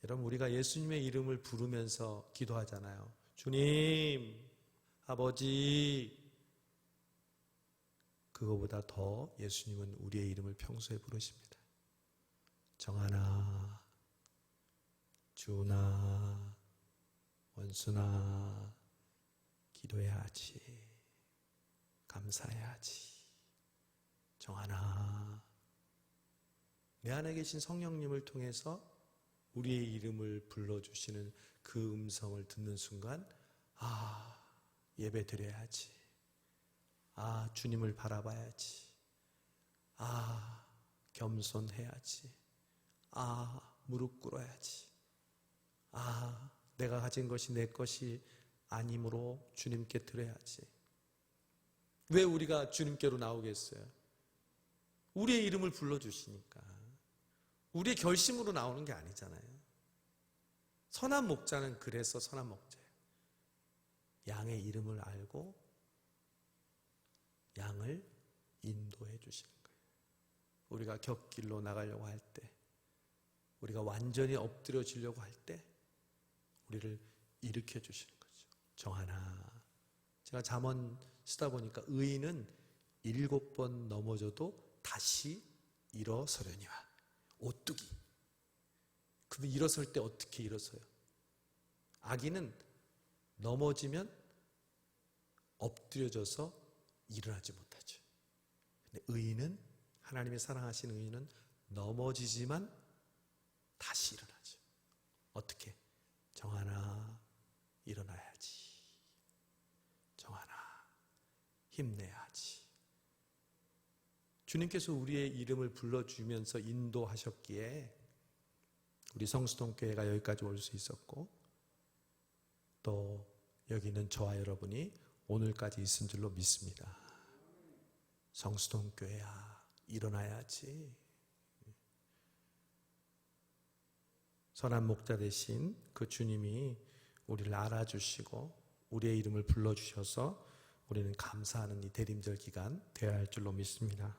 여러분, 우리가 예수님의 이름을 부르면서 기도하잖아요. 주님, 아버지. 그거보다 더 예수님은 우리의 이름을 평소에 부르십니다. 정하나, 주나, 원수나, 기도해야지, 감사해야지. 정하나, 내 안에 계신 성령님을 통해서 우리의 이름을 불러주시는 그 음성을 듣는 순간, 아, 예배 드려야지. 아, 주님을 바라봐야지. 아, 겸손해야지. 아, 무릎 꿇어야지. 아, 내가 가진 것이 내 것이 아니므로 주님께 드려야지. 왜 우리가 주님께로 나오겠어요? 우리의 이름을 불러주시니까. 우리의 결심으로 나오는 게 아니잖아요. 선한 목자는 그래서 선한 목자예요. 양의 이름을 알고 양을 인도해 주시는 거예요. 우리가 곁길로 나가려고 할 때, 우리가 완전히 엎드려지려고 할 때 우리를 일으켜 주시는 거죠. 정하나, 제가 잠언 쓰다 보니까 의인은 7번 넘어져도 다시 일어서려니와. 오뚜기. 그럼 일어설 때 어떻게 일어서요? 악인은 넘어지면 엎드려져서 일어나지 못하죠. 근데 의인은, 하나님의 사랑하신 의인은 넘어지지만 다시 일어나죠. 어떻게? 정하나, 일어나야지. 정하나, 힘내야지. 주님께서 우리의 이름을 불러주면서 인도하셨기에 우리 성수동교회가 여기까지 올 수 있었고, 또 여기 있는 저와 여러분이 오늘까지 있은 줄로 믿습니다. 성수동교회야, 일어나야지. 선한 목자 되신 그 주님이 우리를 알아주시고 우리의 이름을 불러주셔서 우리는 감사하는 이 대림절 기간 되어야 할 줄로 믿습니다.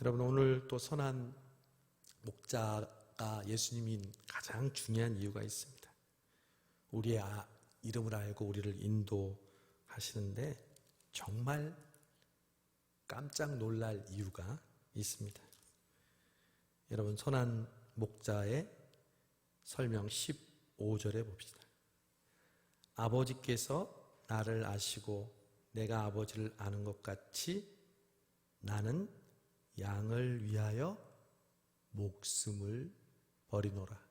여러분, 오늘 또 선한 목자가 예수님인 가장 중요한 이유가 있습니다. 우리의 이름을 알고 우리를 인도하시는데 정말 깜짝 놀랄 이유가 있습니다. 여러분, 선한 목자의 설명 15절에 봅시다. 아버지께서 나를 아시고 내가 아버지를 아는 것 같이 나는 양을 위하여 목숨을 버리노라.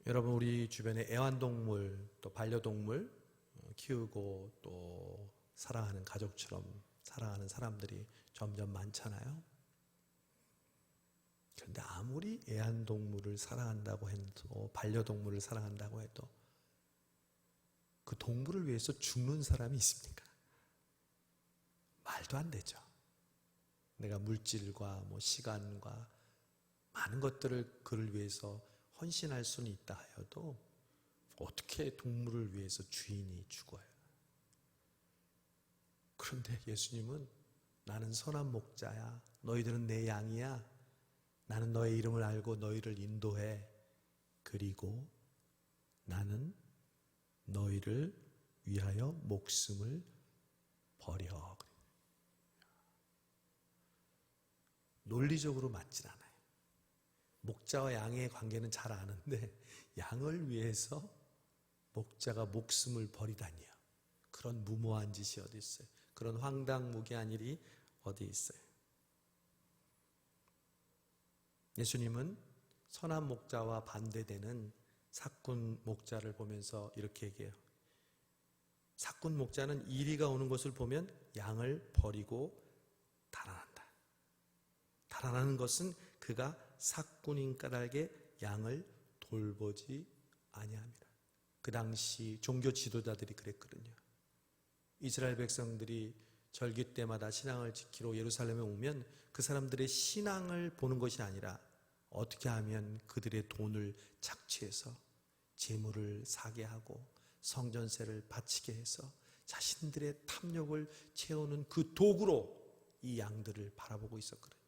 여러분, 우리 주변에 애완동물, 또 반려동물 키우고 또 사랑하는 가족처럼 사랑하는 사람들이 점점 많잖아요. 그런데 아무리 애완동물을 사랑한다고 해도, 반려동물을 사랑한다고 해도 그 동물을 위해서 죽는 사람이 있습니까? 말도 안 되죠. 내가 물질과 시간과 많은 것들을 그를 위해서 헌신할 수는 있다 하여도 어떻게 동물을 위해서 주인이 죽어요? 그런데 예수님은 나는 선한 목자야. 너희들은 내 양이야. 나는 너의 이름을 알고 너희를 인도해. 그리고 나는 너희를 위하여 목숨을 버려. 논리적으로 맞진 않아요. 목자와 양의 관계는 잘 아는데 양을 위해서 목자가 목숨을 버리다니요. 그런 무모한 짓이 어디 있어요? 그런 황당무계한 일이 어디 있어요? 예수님은 선한 목자와 반대되는 삭군 목자를 보면서 이렇게 얘기해요. 삭군 목자는 이리가 오는 것을 보면 양을 버리고 달아난다. 달아나는 것은 그가 삭군인 까닭에 양을 돌보지 아니합니다. 그 당시 종교 지도자들이 그랬거든요. 이스라엘 백성들이 절기 때마다 신앙을 지키러 예루살렘에 오면 그 사람들의 신앙을 보는 것이 아니라 어떻게 하면 그들의 돈을 착취해서 재물을 사게 하고 성전세를 바치게 해서 자신들의 탐욕을 채우는 그 도구로 이 양들을 바라보고 있었거든요.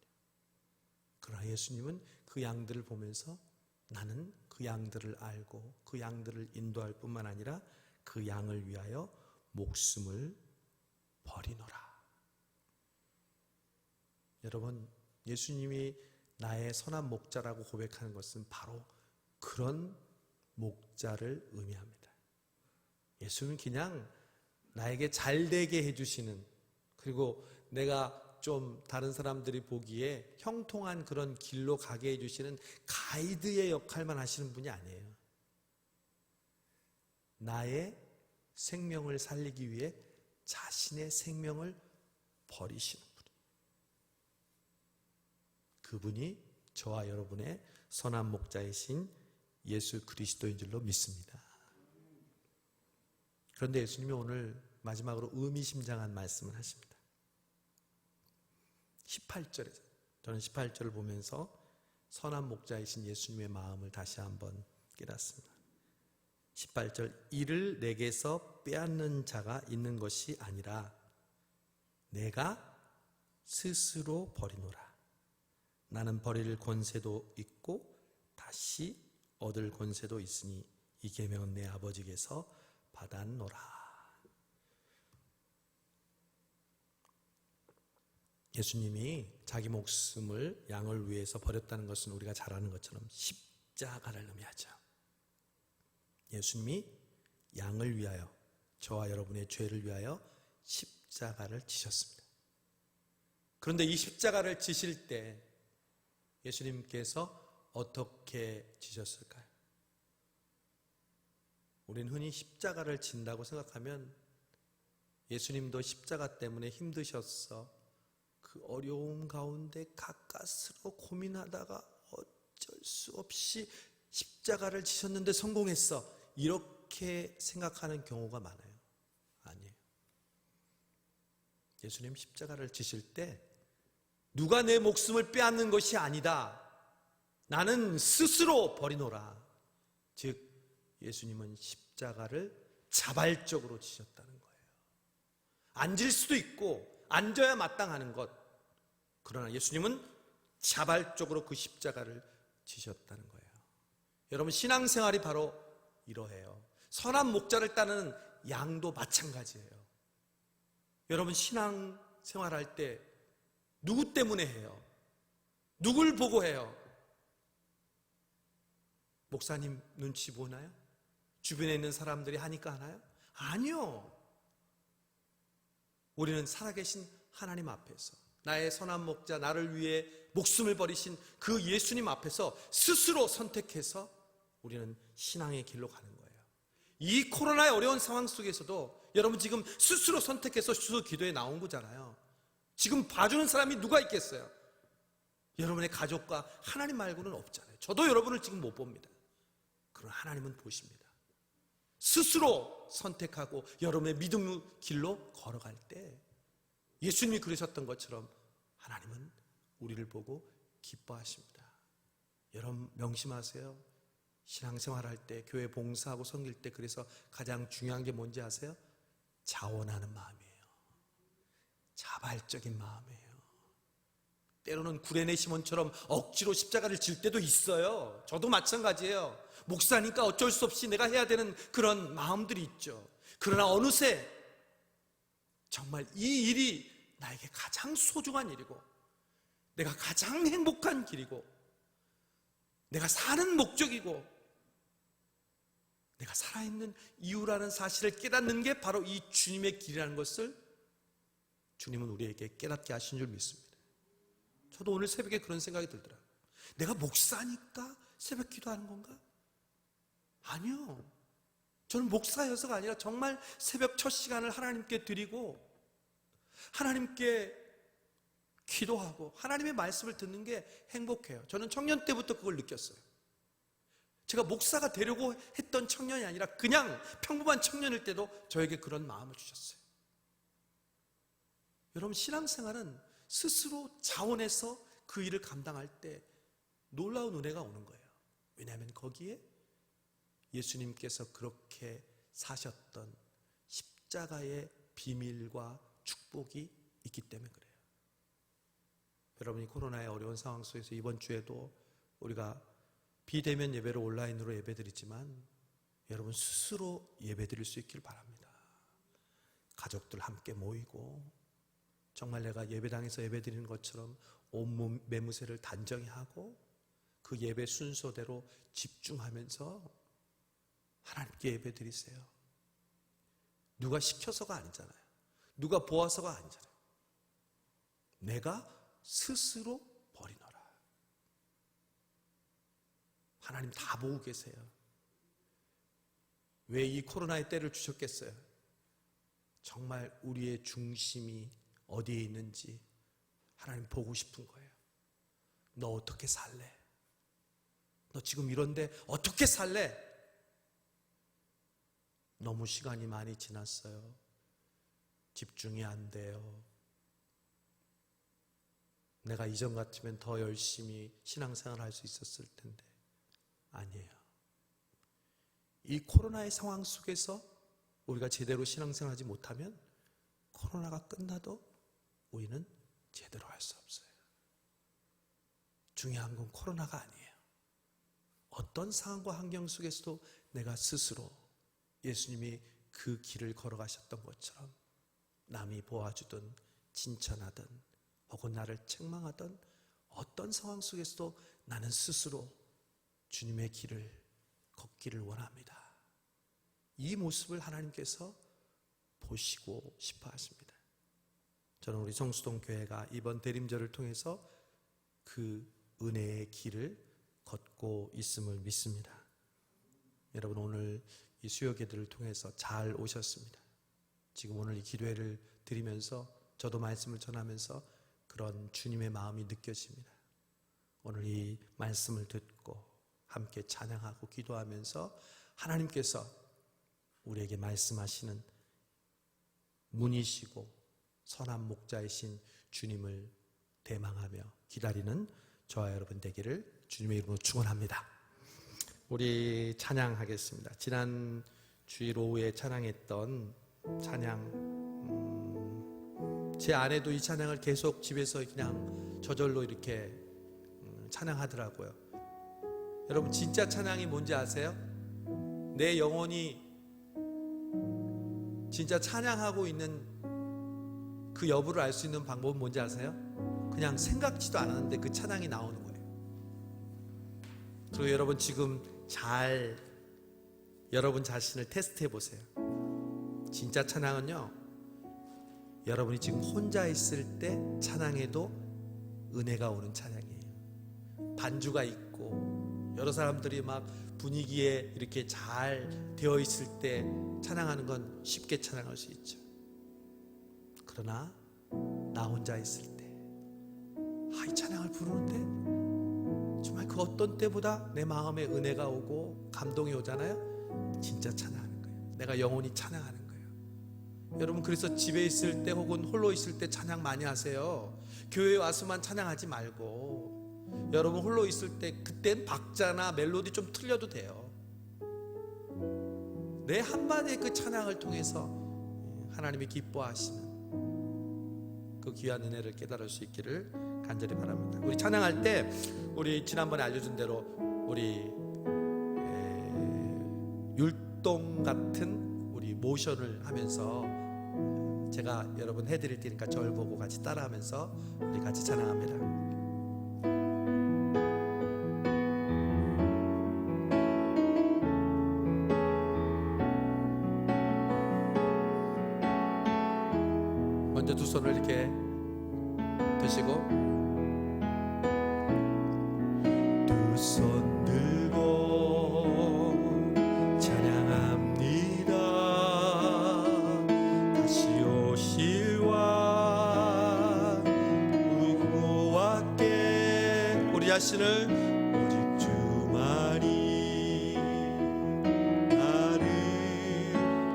그러나 예수님은 그 양들을 보면서 나는 그 양들을 알고 그 양들을 인도할 뿐만 아니라 그 양을 위하여 목숨을 버리노라. 여러분, 예수님이 나의 선한 목자라고 고백하는 것은 바로 그런 목자를 의미합니다. 예수는 그냥 나에게 잘되게 해주시는 그리고 내가 좀 다른 사람들이 보기에 형통한 그런 길로 가게 해주시는 가이드의 역할만 하시는 분이 아니에요. 나의 생명을 살리기 위해 자신의 생명을 버리시는 분. 그분이 저와 여러분의 선한 목자이신 예수 그리스도인 줄로 믿습니다. 그런데 예수님이 오늘 마지막으로 의미심장한 말씀을 하십니다. 18절에서 저는 18절을 보면서 선한 목자이신 예수님의 마음을 다시 한번 깨닫습니다. 18절, 이를 내게서 빼앗는 자가 있는 것이 아니라 내가 스스로 버리노라. 나는 버릴 권세도 있고 다시 얻을 권세도 있으니 이 계명은 내 아버지께서 받았노라. 예수님이 자기 목숨을 양을 위해서 버렸다는 것은 우리가 잘 아는 것처럼 십자가를 의미하죠. 예수님이 양을 위하여, 저와 여러분의 죄를 위하여 십자가를 지셨습니다. 그런데 이 십자가를 지실 때 예수님께서 어떻게 지셨을까요? 우리는 흔히 십자가를 진다고 생각하면 예수님도 십자가 때문에 힘드셨어. 그 어려움 가운데 가까스로 고민하다가 어쩔 수 없이 십자가를 지셨는데 성공했어. 이렇게 생각하는 경우가 많아요. 아니에요. 예수님 십자가를 지실 때 누가 내 목숨을 빼앗는 것이 아니다. 나는 스스로 버리노라. 즉 예수님은 십자가를 자발적으로 지셨다는 거예요. 앉을 수도 있고 앉아야 마땅하는 것. 그러나 예수님은 자발적으로 그 십자가를 지셨다는 거예요. 여러분 신앙생활이 바로 이러해요. 선한 목자를 따르는 양도 마찬가지예요. 여러분 신앙생활할 때 누구 때문에 해요? 누굴 보고 해요? 목사님 눈치 보나요? 주변에 있는 사람들이 하니까 하나요? 아니요. 우리는 살아계신 하나님 앞에서 나의 선한 목자, 나를 위해 목숨을 버리신 그 예수님 앞에서 스스로 선택해서 우리는 신앙의 길로 가는 거예요. 이 코로나의 어려운 상황 속에서도 여러분 지금 스스로 선택해서 주소 기도에 나온 거잖아요. 지금 봐주는 사람이 누가 있겠어요? 여러분의 가족과 하나님 말고는 없잖아요. 저도 여러분을 지금 못 봅니다. 그러나 하나님은 보십니다. 스스로 선택하고 여러분의 믿음의 길로 걸어갈 때 예수님이 그러셨던 것처럼 하나님은 우리를 보고 기뻐하십니다. 여러분 명심하세요. 신앙생활할 때, 교회 봉사하고 섬길 때 그래서 가장 중요한 게 뭔지 아세요? 자원하는 마음이에요. 자발적인 마음이에요. 때로는 구레네 시몬처럼 억지로 십자가를 질 때도 있어요. 저도 마찬가지예요. 목사니까 어쩔 수 없이 내가 해야 되는 그런 마음들이 있죠. 그러나 어느새 정말 이 일이 나에게 가장 소중한 일이고 내가 가장 행복한 길이고 내가 사는 목적이고 내가 살아있는 이유라는 사실을 깨닫는 게 바로 이 주님의 길이라는 것을 주님은 우리에게 깨닫게 하신 줄 믿습니다. 저도 오늘 새벽에 그런 생각이 들더라고요. 내가 목사니까 새벽 기도하는 건가? 아니요. 저는 목사여서가 아니라 정말 새벽 첫 시간을 하나님께 드리고 하나님께 기도하고 하나님의 말씀을 듣는 게 행복해요. 저는 청년 때부터 그걸 느꼈어요. 제가 목사가 되려고 했던 청년이 아니라 그냥 평범한 청년일 때도 저에게 그런 마음을 주셨어요. 여러분 신앙생활은 스스로 자원해서 그 일을 감당할 때 놀라운 은혜가 오는 거예요. 왜냐하면 거기에 예수님께서 그렇게 사셨던 십자가의 비밀과 축복이 있기 때문에 그래요. 여러분이 코로나의 어려운 상황 속에서 이번 주에도 우리가 비대면 예배로 온라인으로 예배드리지만 여러분 스스로 예배드릴 수 있길 바랍니다. 가족들 함께 모이고 정말 내가 예배당에서 예배드리는 것처럼 온몸 매무새를 단정히 하고 그 예배 순서대로 집중하면서 하나님께 예배드리세요. 누가 시켜서가 아니잖아요. 누가 보아서가 아니잖아요. 내가 스스로 버리노라. 하나님 다 보고 계세요. 왜 이 코로나의 때를 주셨겠어요? 정말 우리의 중심이 어디에 있는지 하나님 보고 싶은 거예요. 너 어떻게 살래? 너 지금 이런데 어떻게 살래? 너무 시간이 많이 지났어요. 집중이 안 돼요. 내가 이전 같으면 더 열심히 신앙생활 할 수 있었을 텐데. 아니에요. 이 코로나의 상황 속에서 우리가 제대로 신앙생활하지 못하면 코로나가 끝나도 우리는 제대로 할 수 없어요. 중요한 건 코로나가 아니에요. 어떤 상황과 환경 속에서도 내가 스스로 예수님이 그 길을 걸어가셨던 것처럼 남이 보아주든 칭찬하든 혹은 나를 책망하던 어떤 상황 속에서도 나는 스스로 주님의 길을 걷기를 원합니다. 이 모습을 하나님께서 보시고 싶어 하십니다. 저는 우리 성수동 교회가 이번 대림절을 통해서 그 은혜의 길을 걷고 있음을 믿습니다. 여러분, 오늘 이 수요예배를 통해서 잘 오셨습니다. 지금 오늘 이 기도회를 드리면서 저도 말씀을 전하면서 그런 주님의 마음이 느껴집니다. 오늘 이 말씀을 듣고 함께 찬양하고 기도하면서 하나님께서 우리에게 말씀하시는 문이시고 선한 목자이신 주님을 대망하며 기다리는 저와 여러분 되기를 주님의 이름으로 축원합니다. 우리 찬양하겠습니다. 지난 주일 오후에 찬양했던 찬양, 제 아내도 이 찬양을 계속 집에서 그냥 저절로 이렇게 찬양하더라고요. 여러분, 진짜 찬양이 뭔지 아세요? 내 영혼이 진짜 찬양하고 있는 그 여부를 알 수 있는 방법은 뭔지 아세요? 그냥 생각지도 않았는데 그 찬양이 나오는 거예요. 그리고 여러분, 지금 잘 여러분 자신을 테스트해 보세요. 진짜 찬양은요, 여러분이 지금 혼자 있을 때 찬양해도 은혜가 오는 찬양이에요. 반주가 있고 여러 사람들이 막 분위기에 이렇게 잘 되어 있을 때 찬양하는 건 쉽게 찬양할 수 있죠. 그러나 나 혼자 있을 때, 이 찬양을 부르는데 정말 그 어떤 때보다 내 마음에 은혜가 오고 감동이 오잖아요. 진짜 찬양하는 거예요. 내가 영원히 찬양하는 거예요. 여러분, 그래서 집에 있을 때 혹은 홀로 있을 때 찬양 많이 하세요. 교회에 와서만 찬양하지 말고, 여러분 홀로 있을 때 그땐 박자나 멜로디 좀 틀려도 돼요. 내 한마디의 그 찬양을 통해서 하나님이 기뻐하시는 그 귀한 은혜를 깨달을 수 있기를 간절히 바랍니다. 우리 찬양할 때 우리 지난번에 알려준 대로 우리 율동 같은 우리 모션을 하면서 제가 여러분 해드릴 테니까 저를 보고 같이 따라하면서 우리 같이 찬양합니다. 먼저 두 손을 이렇게 드시고, 두 손 들고 찬양합니다. 다시 오실 왕 우리와 함께 우리 자신을 오직 주만이 나를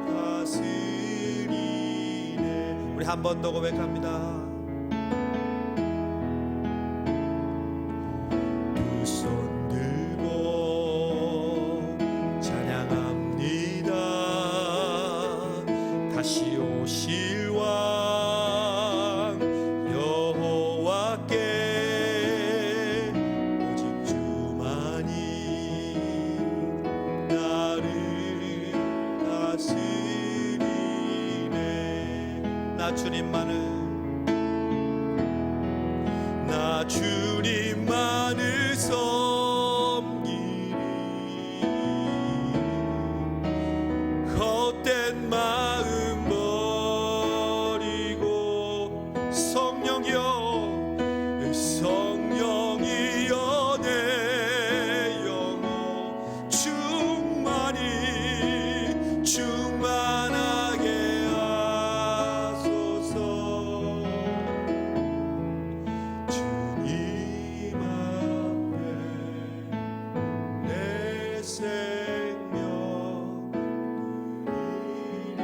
다스리네. 우리 한 번 더 고백합니다. 두 손 들고 찬양합니다. 다시 오실 왕 여호와께 오직 주만이 나를 다스리네. 나 주님만을 섬기리. 헛된 마음 버리고 성령이여 충만하게 하소서. 주님 앞에 내 생명 드리리라.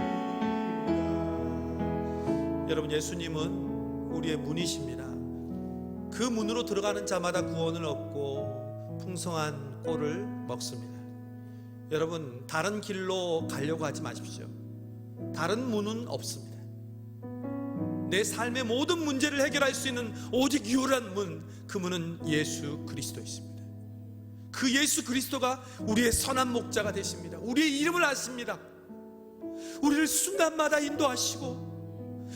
여러분, 예수님은 우리의 문이십니다. 그 문으로 들어가는 자마다 구원을 얻고 풍성한 꼴을 먹습니다. 여러분, 다른 길로 가려고 하지 마십시오. 다른 문은 없습니다. 내 삶의 모든 문제를 해결할 수 있는 오직 유일한 문, 그 문은 예수 그리스도이십니다. 그 예수 그리스도가 우리의 선한 목자가 되십니다. 우리의 이름을 아십니다. 우리를 순간마다 인도하시고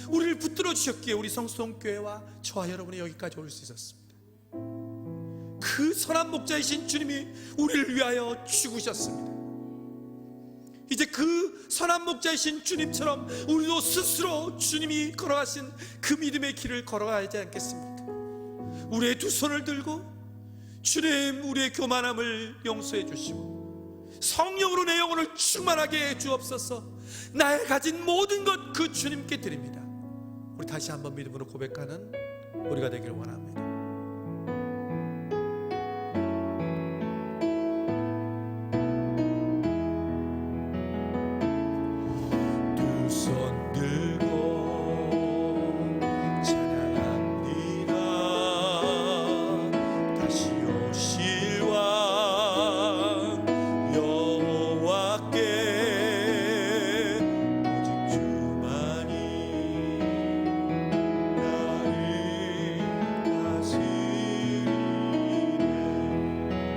우리를 붙들어 주셨기에 우리 성수동교회와 저와 여러분이 여기까지 올 수 있었습니다. 그 선한 목자이신 주님이 우리를 위하여 죽으셨습니다. 이제 그 선한 목자이신 주님처럼 우리도 스스로 주님이 걸어가신 그 믿음의 길을 걸어가야 하지 않겠습니까? 우리의 두 손을 들고 주님, 우리의 교만함을 용서해 주시고 성령으로 내 영혼을 충만하게 해 주옵소서. 나의 가진 모든 것 그 주님께 드립니다. 우리 다시 한번 믿음으로 고백하는 우리가 되길 원합니다. 두 손 들고 찬양합니다. 다시 오실 왕 여호와께 오직 주만이 나를 다스리네.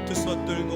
두 손 들고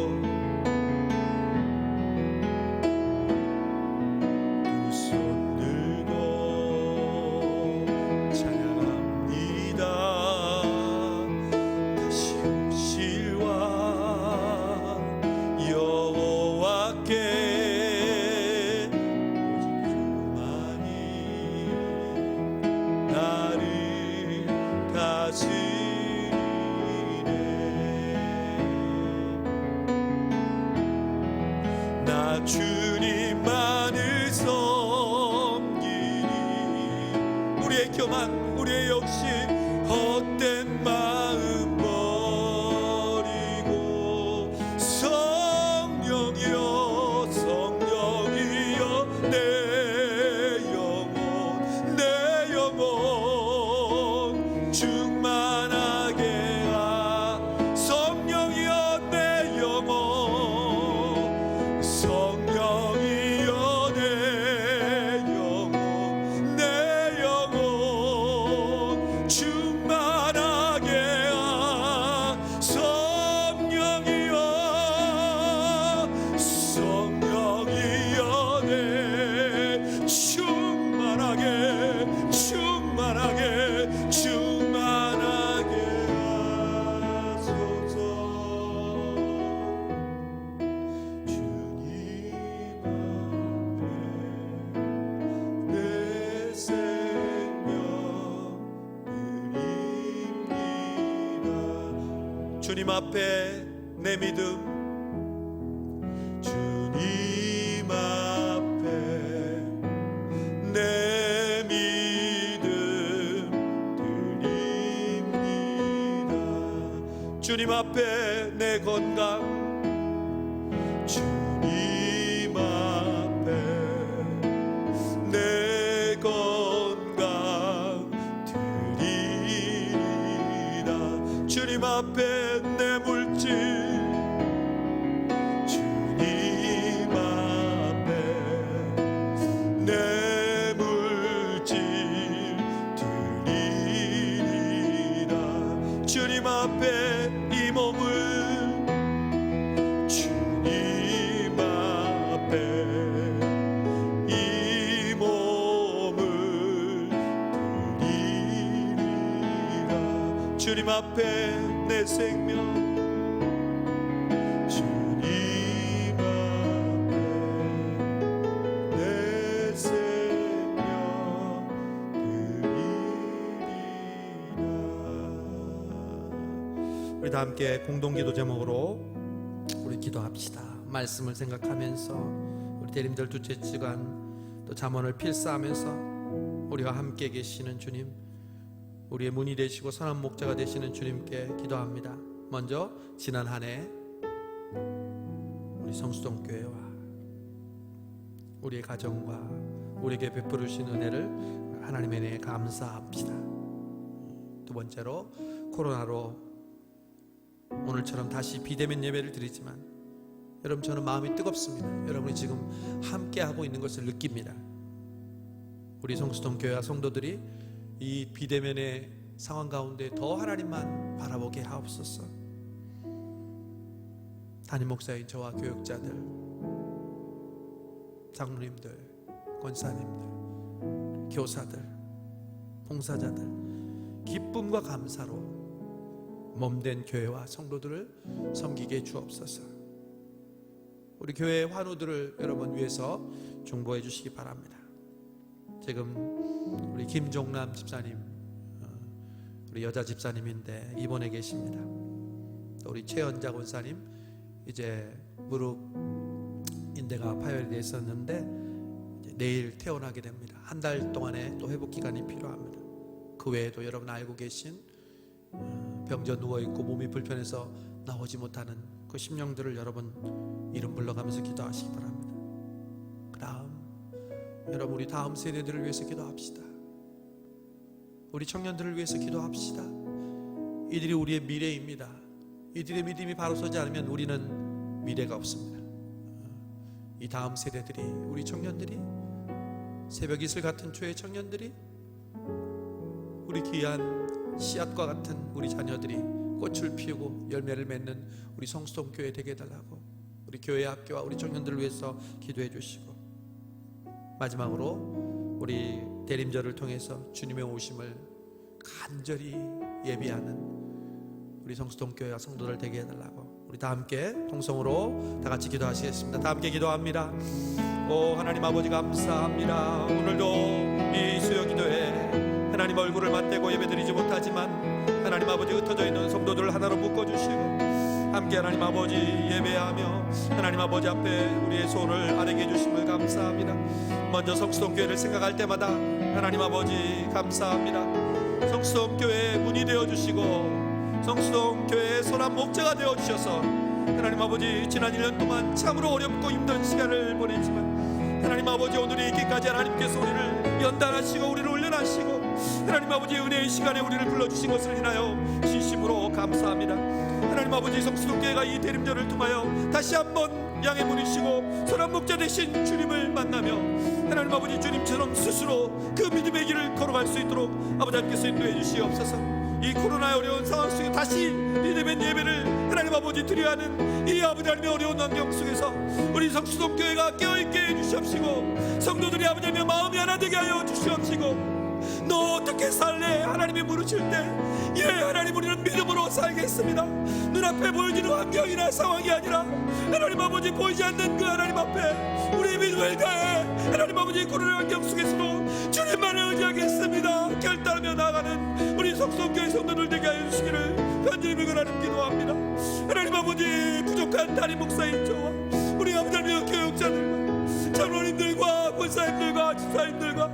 나 주님만을 섬기리. 우리의 교만, 우리의 욕심, 헛된 마음 버리고 성령이여 성령이여 내 영혼 충만하게 하. 성령이여 내 영혼 성령이여 내 영혼 충만하게 하. 성령이여 성령이여 내 충만하게 하소서. 주님 앞에 내 생명 드립니다. 주님 앞에 내 믿음, 주님 앞에 내 믿음 드립니다. 주님 앞에 내 건강, 주님 앞에 내 건강 드리리라. 주님 앞에 내 물질, 주님 앞에 내 물질 드리리라. 주님 앞에 이 몸을, 주님 앞에 이 몸을 드리리라. 주님 앞에 내 생명, 주님 앞에 내 생명 드리리라. 우리 다 함께 공동기도 제목으로 우리 기도합시다. 말씀을 생각하면서 우리 대림절 둘째 주간 또 잠언을 필사하면서 우리와 함께 계시는 주님, 우리의 문이 되시고 선한 목자가 되시는 주님께 기도합니다. 먼저 지난 한 해 우리 성수동교회와 우리의 가정과 우리에게 베풀어 주신 은혜를 하나님의 은혜에 감사합시다. 두 번째로 코로나로 오늘처럼 다시 비대면 예배를 드리지만 여러분, 저는 마음이 뜨겁습니다. 여러분이 지금 함께하고 있는 것을 느낍니다. 우리 성수동교회와 성도들이 이 비대면의 상황 가운데 더 하나님만 바라보게 하옵소서. 담임 목사인 저와 교육자들, 장로님들, 권사님들, 교사들, 봉사자들 기쁨과 감사로 몸된 교회와 성도들을 섬기게 주옵소서. 우리 교회의 환우들을 여러분 위해서 중보해 주시기 바랍니다. 지금 우리 김종남 집사님, 우리 여자 집사님인데 입원해 계십니다. 또 우리 최연자 권사님, 이제 무릎 인대가 파열이 됐었는데 이제 내일 퇴원하게 됩니다. 한 달 동안의 또 회복 기간이 필요합니다. 그 외에도 여러분 알고 계신 병져 누워있고 몸이 불편해서 나오지 못하는 그 심령들을 여러분 이름 불러가면서 기도하시기 바랍니다. 그 다음 여러분, 우리 다음 세대들을 위해서 기도합시다. 우리 청년들을 위해서 기도합시다. 이들이 우리의 미래입니다. 이들의 믿음이 바로 서지 않으면 우리는 미래가 없습니다. 이 다음 세대들이, 우리 청년들이, 새벽 이슬 같은 초의 청년들이, 우리 귀한 씨앗과 같은 우리 자녀들이 꽃을 피우고 열매를 맺는 우리 성수동교회 되게 해달라고 우리 교회 학교와 우리 청년들을 위해서 기도해 주시고, 마지막으로 우리 대림절을 통해서 주님의 오심을 간절히 예비하는 우리 성수동교회와 성도들 되게 해달라고 우리 다 함께 통성으로 다 같이 기도하시겠습니다. 다 함께 기도합니다. 오 하나님 아버지, 감사합니다. 오늘도 이 수요기도에 하나님 얼굴을 맞대고 예배드리지 못하지만 하나님 아버지 흩어져 있는 성도들을 하나로 묶어주시고 함께 하나님 아버지 예배하며 하나님 아버지 앞에 우리의 손을 아래게 해주심을 감사합니다. 먼저 성수동교회를 생각할 때마다 하나님 아버지 감사합니다. 성수동교회의 문이 되어주시고 성수동교회의 선한 목자가 되어주셔서 하나님 아버지 지난 1년 동안 참으로 어렵고 힘든 시간을 보냈지만 하나님 아버지 오늘 있기까지 하나님께서 우리를 연단하시고 우리를 훈련하시고 하나님 아버지 은혜의 시간에 우리를 불러주신 것을 인하여 진심으로 감사합니다. 하나님 아버지 성수동교회가 이 대림절을 통하여 다시 한번 양의 문이시고 선한 목자 되신 주님을 만나며 하나님 아버지 주님처럼 스스로 그 믿음의 길을 걸어갈 수 있도록 아버지 하나님께서 인도해 주시옵소서. 이 코로나의 어려운 상황 속에 다시 비대면 예배를 하나님 아버지 드려야 하는 이 아버지 하나님의 어려운 환경 속에서 우리 성수동교회가 깨어있게 해주시옵시고 성도들이 아버지 하나님의 마음이 하나 되게 하여 주시옵시고 너 어떻게 살래? 하나님이 물으실 때 예 하나님 우리는 믿음으로 살겠습니다. 눈앞에 보여지는 환경이나 상황이 아니라 하나님 아버지 보이지 않는 그 하나님 앞에 우리의 믿음을 다해 하나님 아버지 코로나 환경 속에서도 주님만을 의지하겠습니다. 결단하며 나아가는 우리 성수동교회 성도들 되게 하여 주시기를 간절히 하나님 기도합니다. 하나님 아버지 부족한 담임 목사인 저와 우리 아버지 하나님 교육자들과 장로님들과 권사님들과 집사님들과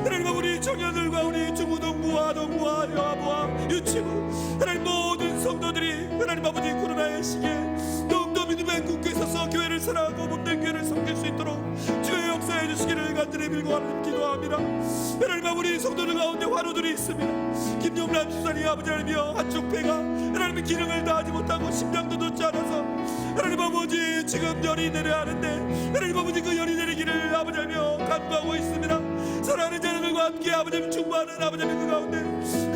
하나님 우리 청년들과 우리 중고등부와 동부와 여아부와 유치부 하나님 모든 성도들이 하나님 아버지 코로나의 시기에 더욱더 믿음에 굳게 서서 교회를 사랑하고 몸된 교회를 섬길 수 있도록 주의 역사해 주시기를 간절히 빌고 하나님 기도합니다. 하나님 아버지 성도들 가운데 환우들이 있습니다. 김용란 집사님 아버지 하나님이여 한쪽 배가 하나님의 기능을 다하지 못하고 심장도 돋지 않아서 하나님 아버지 지금 열이 내려야 하는데 하나님 아버지 그 열이 내리기를 아버지 하나님이여 간구하고 있습니다. 사랑하는 자녀들과 함께 아버지 하나님 충만한 아버지 하나님 그 가운데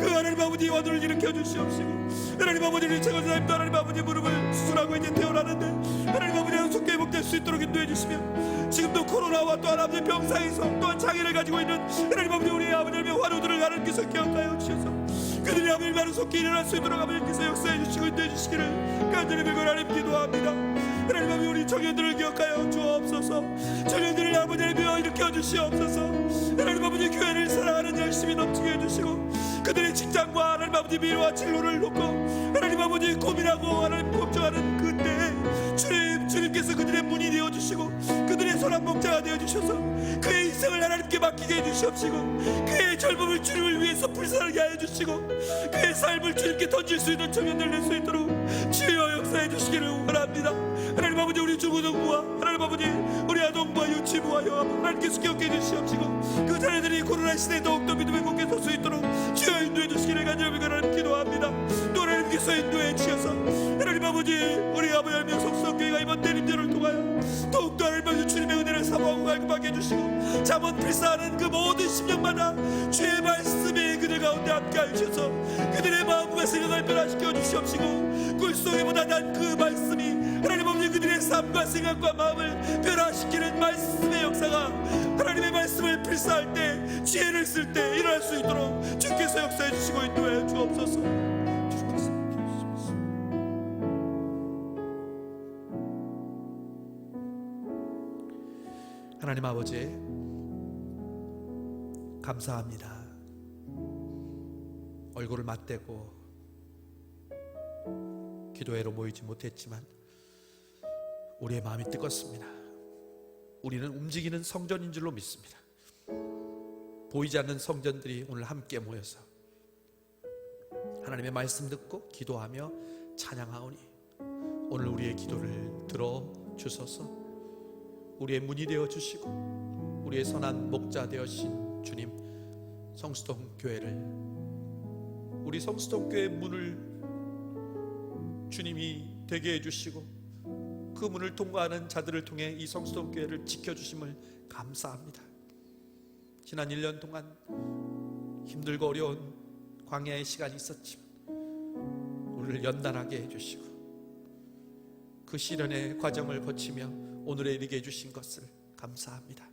그 하나님 아버지 환우를 일으켜 주시옵시고 하나님 아버지 최건사님도 하나님 아버지 무릎을 수술하고 이제 태어나는데 하나님 아버지 속히 회복될 수 있도록 인도해 주시며 지금도 코로나와 또한 아버지 병상에서 또한 장애를 가지고 있는 하나님 아버지 우리 아버지 하나님의 환우들을 하나님께서 기억하여 주셔서 그들이 아버지 바로 속히 일어날 수 있도록 아버지께서 역사해 주시고 인도해 주시기를 간절히 빌고 하나님 기도합니다. 하나님 아버지 우리 청년들을 기억하여 주옵소서. 청년들을 아버지 하나님이여 일으켜 주시옵소서. 하나님 아버지 교회를 사랑하는 열심히 넘치게 해주시고 그들의 직장과 하나님 아버지 미래와 진로를 놓고 하나님 아버지 고민하고 하나님 걱정하는 그때 주님께서 그들의 문이 되어주시고 그들의 선한 목자가 되어주셔서 그의 인생을 하나님께 맡기게 해주시옵시고 그의 젊음을 주님을 위해서 불사르게 하여 주시고 그의 삶을 주님께 던질 수 있는 청년들 낼 수 있도록 주여 역사해 주시기를 원합니다. 하나님 아버지 우리 중고등부와 하나님 아버지 우리 아동부와 유치부와 영아부 하나님께서 기억해 주시옵시고 그 자녀들이 코로나 시대에 더욱더 믿음의 굳게 설 수 있도록 주여 인도해 주시기를 간절히 하나님 기도합니다. 또 하나님께서 인도해 주셔서 하나님 아버지 우리 아버지 하나님 성수교회가 이번 대림절을 통하여 더욱더 하나님 아버지 주님의 은혜를 사모하고 갈급하게 해주시고 잠언 필사하는 그 모든 심령마다 주의 말씀이 그들 가운데 함께하여 주셔서 그들의 마음과 생각을 변화시켜 주시옵시고 꿀송이보다 난 그 말씀이 하나님 아버지 그들의 삶과 생각과 마음을 변화시키는 말씀의 역사가 하나님의 말씀을 필사할 때 지혜를 쓸 때 일어날 수 있도록 주께서 역사해 주시고 인도해 주옵소서. 주께서 하나님 아버지 감사합니다. 얼굴을 맞대고 기도회로 모이지 못했지만 우리의 마음이 뜨겁습니다. 우리는 움직이는 성전인 줄로 믿습니다. 보이지 않는 성전들이 오늘 함께 모여서 하나님의 말씀 듣고 기도하며 찬양하오니 오늘 우리의 기도를 들어주소서. 우리의 문이 되어주시고 우리의 선한 목자 되어신 주님, 성수동 교회를, 우리 성수동 교회의 문을 주님이 되게 해주시고 그 문을 통과하는 자들을 통해 이 성수동 교회를 지켜주심을 감사합니다. 지난 1년 동안 힘들고 어려운 광야의 시간이 있었지만 우리를 연단하게 해주시고 그 시련의 과정을 거치며 오늘에 이르게 해주신 것을 감사합니다.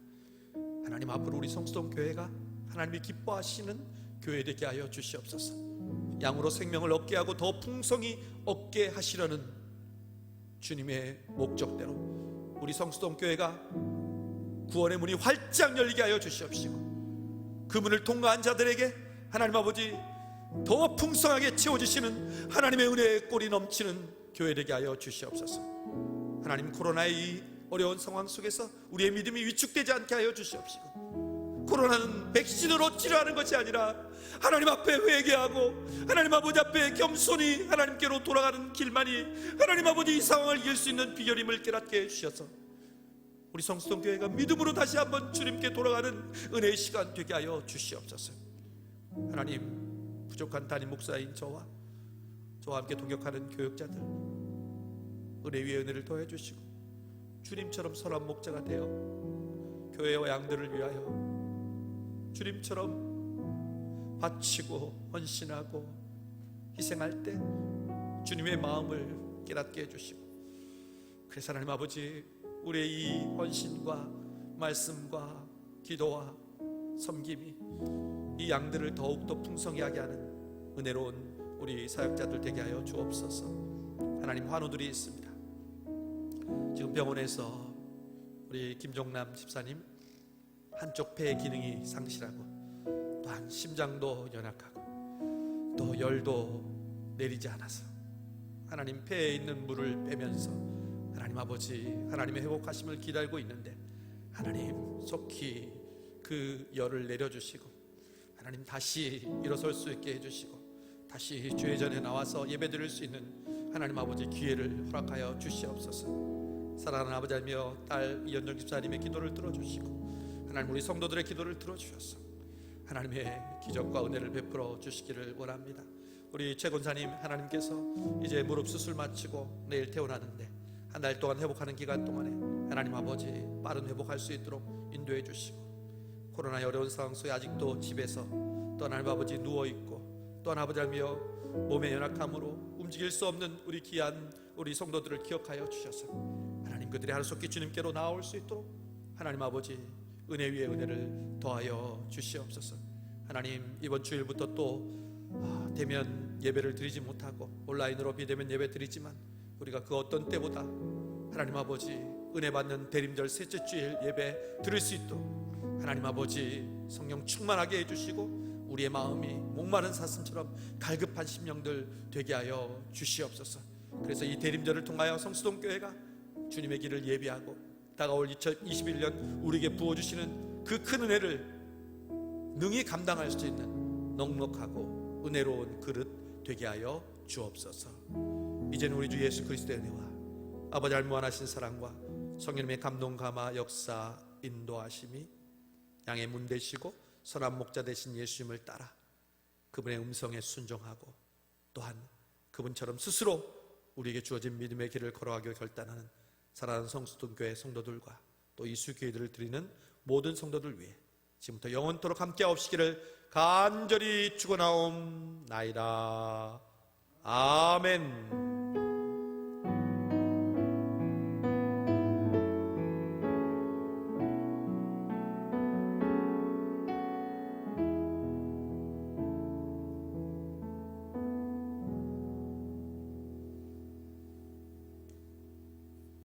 하나님 앞으로 우리 성수동 교회가 하나님이 기뻐하시는 교회 되게 하여 주시옵소서. 양으로 생명을 얻게 하고 더 풍성히 얻게 하시려는 주님의 목적대로 우리 성수동 교회가 구원의 문이 활짝 열리게 하여 주시옵시고 그 문을 통과한 자들에게 하나님 아버지 더 풍성하게 채워주시는 하나님의 은혜의 꼴이 넘치는 교회 되게 하여 주시옵소서. 하나님 코로나의 이 어려운 상황 속에서 우리의 믿음이 위축되지 않게 하여 주시옵시고 코로나는 백신으로 치료하는 것이 아니라 하나님 앞에 회개하고 하나님 아버지 앞에 겸손히 하나님께로 돌아가는 길만이 하나님 아버지 이 상황을 이길 수 있는 비결임을 깨닫게 해주셔서 우리 성수동 교회가 믿음으로 다시 한번 주님께 돌아가는 은혜의 시간 되게 하여 주시옵소서. 하나님 부족한 담임 목사인 저와 함께 동역하는 교역자들 은혜 위에 은혜를 더해 주시고 주님처럼 선한 목자가 되어 교회와 양들을 위하여 주님처럼 바치고 헌신하고 희생할 때 주님의 마음을 깨닫게 해주시고 그래서 하나님 아버지 우리의 이 헌신과 말씀과 기도와 섬김이 이 양들을 더욱더 풍성히 하게 하는 은혜로운 우리 사역자들 되게 하여 주옵소서. 하나님 환우들이 있습니다. 지금 병원에서 우리 김종남 집사님 한쪽 폐의 기능이 상실하고 또한 심장도 연약하고 또 열도 내리지 않아서 하나님 폐에 있는 물을 빼면서 하나님 아버지 하나님의 회복하심을 기다리고 있는데 하나님 속히 그 열을 내려주시고 하나님 다시 일어설 수 있게 해주시고 다시 주의 전에 나와서 예배드릴 수 있는 하나님 아버지 기회를 허락하여 주시옵소서. 사랑하는 아버지며 딸 이현정 집사님의 기도를 들어주시고 하나님 우리 성도들의 기도를 들어주셔서 하나님의 기적과 은혜를 베풀어 주시기를 원합니다. 우리 최 권사님 하나님께서 이제 무릎 수술 마치고 내일 퇴원하는데 한 달 동안 회복하는 기간 동안에 하나님 아버지 빠른 회복할 수 있도록 인도해 주시고 코로나의 어려운 상황 속에 아직도 집에서 또 하나님 아버지 누워있고 또 하나님 아버지며 몸의 연약함으로 움직일 수 없는 우리 귀한 우리 성도들을 기억하여 주셔서 하나님 그들이 하루속히 주님께로 나올 수 있도록 하나님 아버지 은혜 위에 은혜를 더하여 주시옵소서. 하나님 이번 주일부터 또 대면 예배를 드리지 못하고 온라인으로 비대면 예배 드리지만 우리가 그 어떤 때보다 하나님 아버지 은혜 받는 대림절 셋째 주일 예배 드릴 수 있도록 하나님 아버지 성령 충만하게 해주시고 우리의 마음이 목마른 사슴처럼 갈급한 심령들 되게 하여 주시옵소서. 그래서 이 대림절을 통하여 성수동교회가 주님의 길을 예비하고 다가올 2021년 우리에게 부어주시는 그 큰 은혜를 능히 감당할 수 있는 넉넉하고 은혜로운 그릇 되게 하여 주옵소서. 이제는 우리 주 예수 그리스도의 은혜와 아버지 알무한하신 사랑과 성령님의 감동 감화 역사 인도하심이 양의 문 되시고 선한 목자 되신 예수님을 따라 그분의 음성에 순종하고 또한 그분처럼 스스로 우리에게 주어진 믿음의 길을 걸어가기로 결단하는 사랑하는 성수동교회 성도들과 또 이수교회들을 드리는 모든 성도들 위해 지금부터 영원토록 함께 하옵시기를 간절히 축원하옵나이다. 아멘.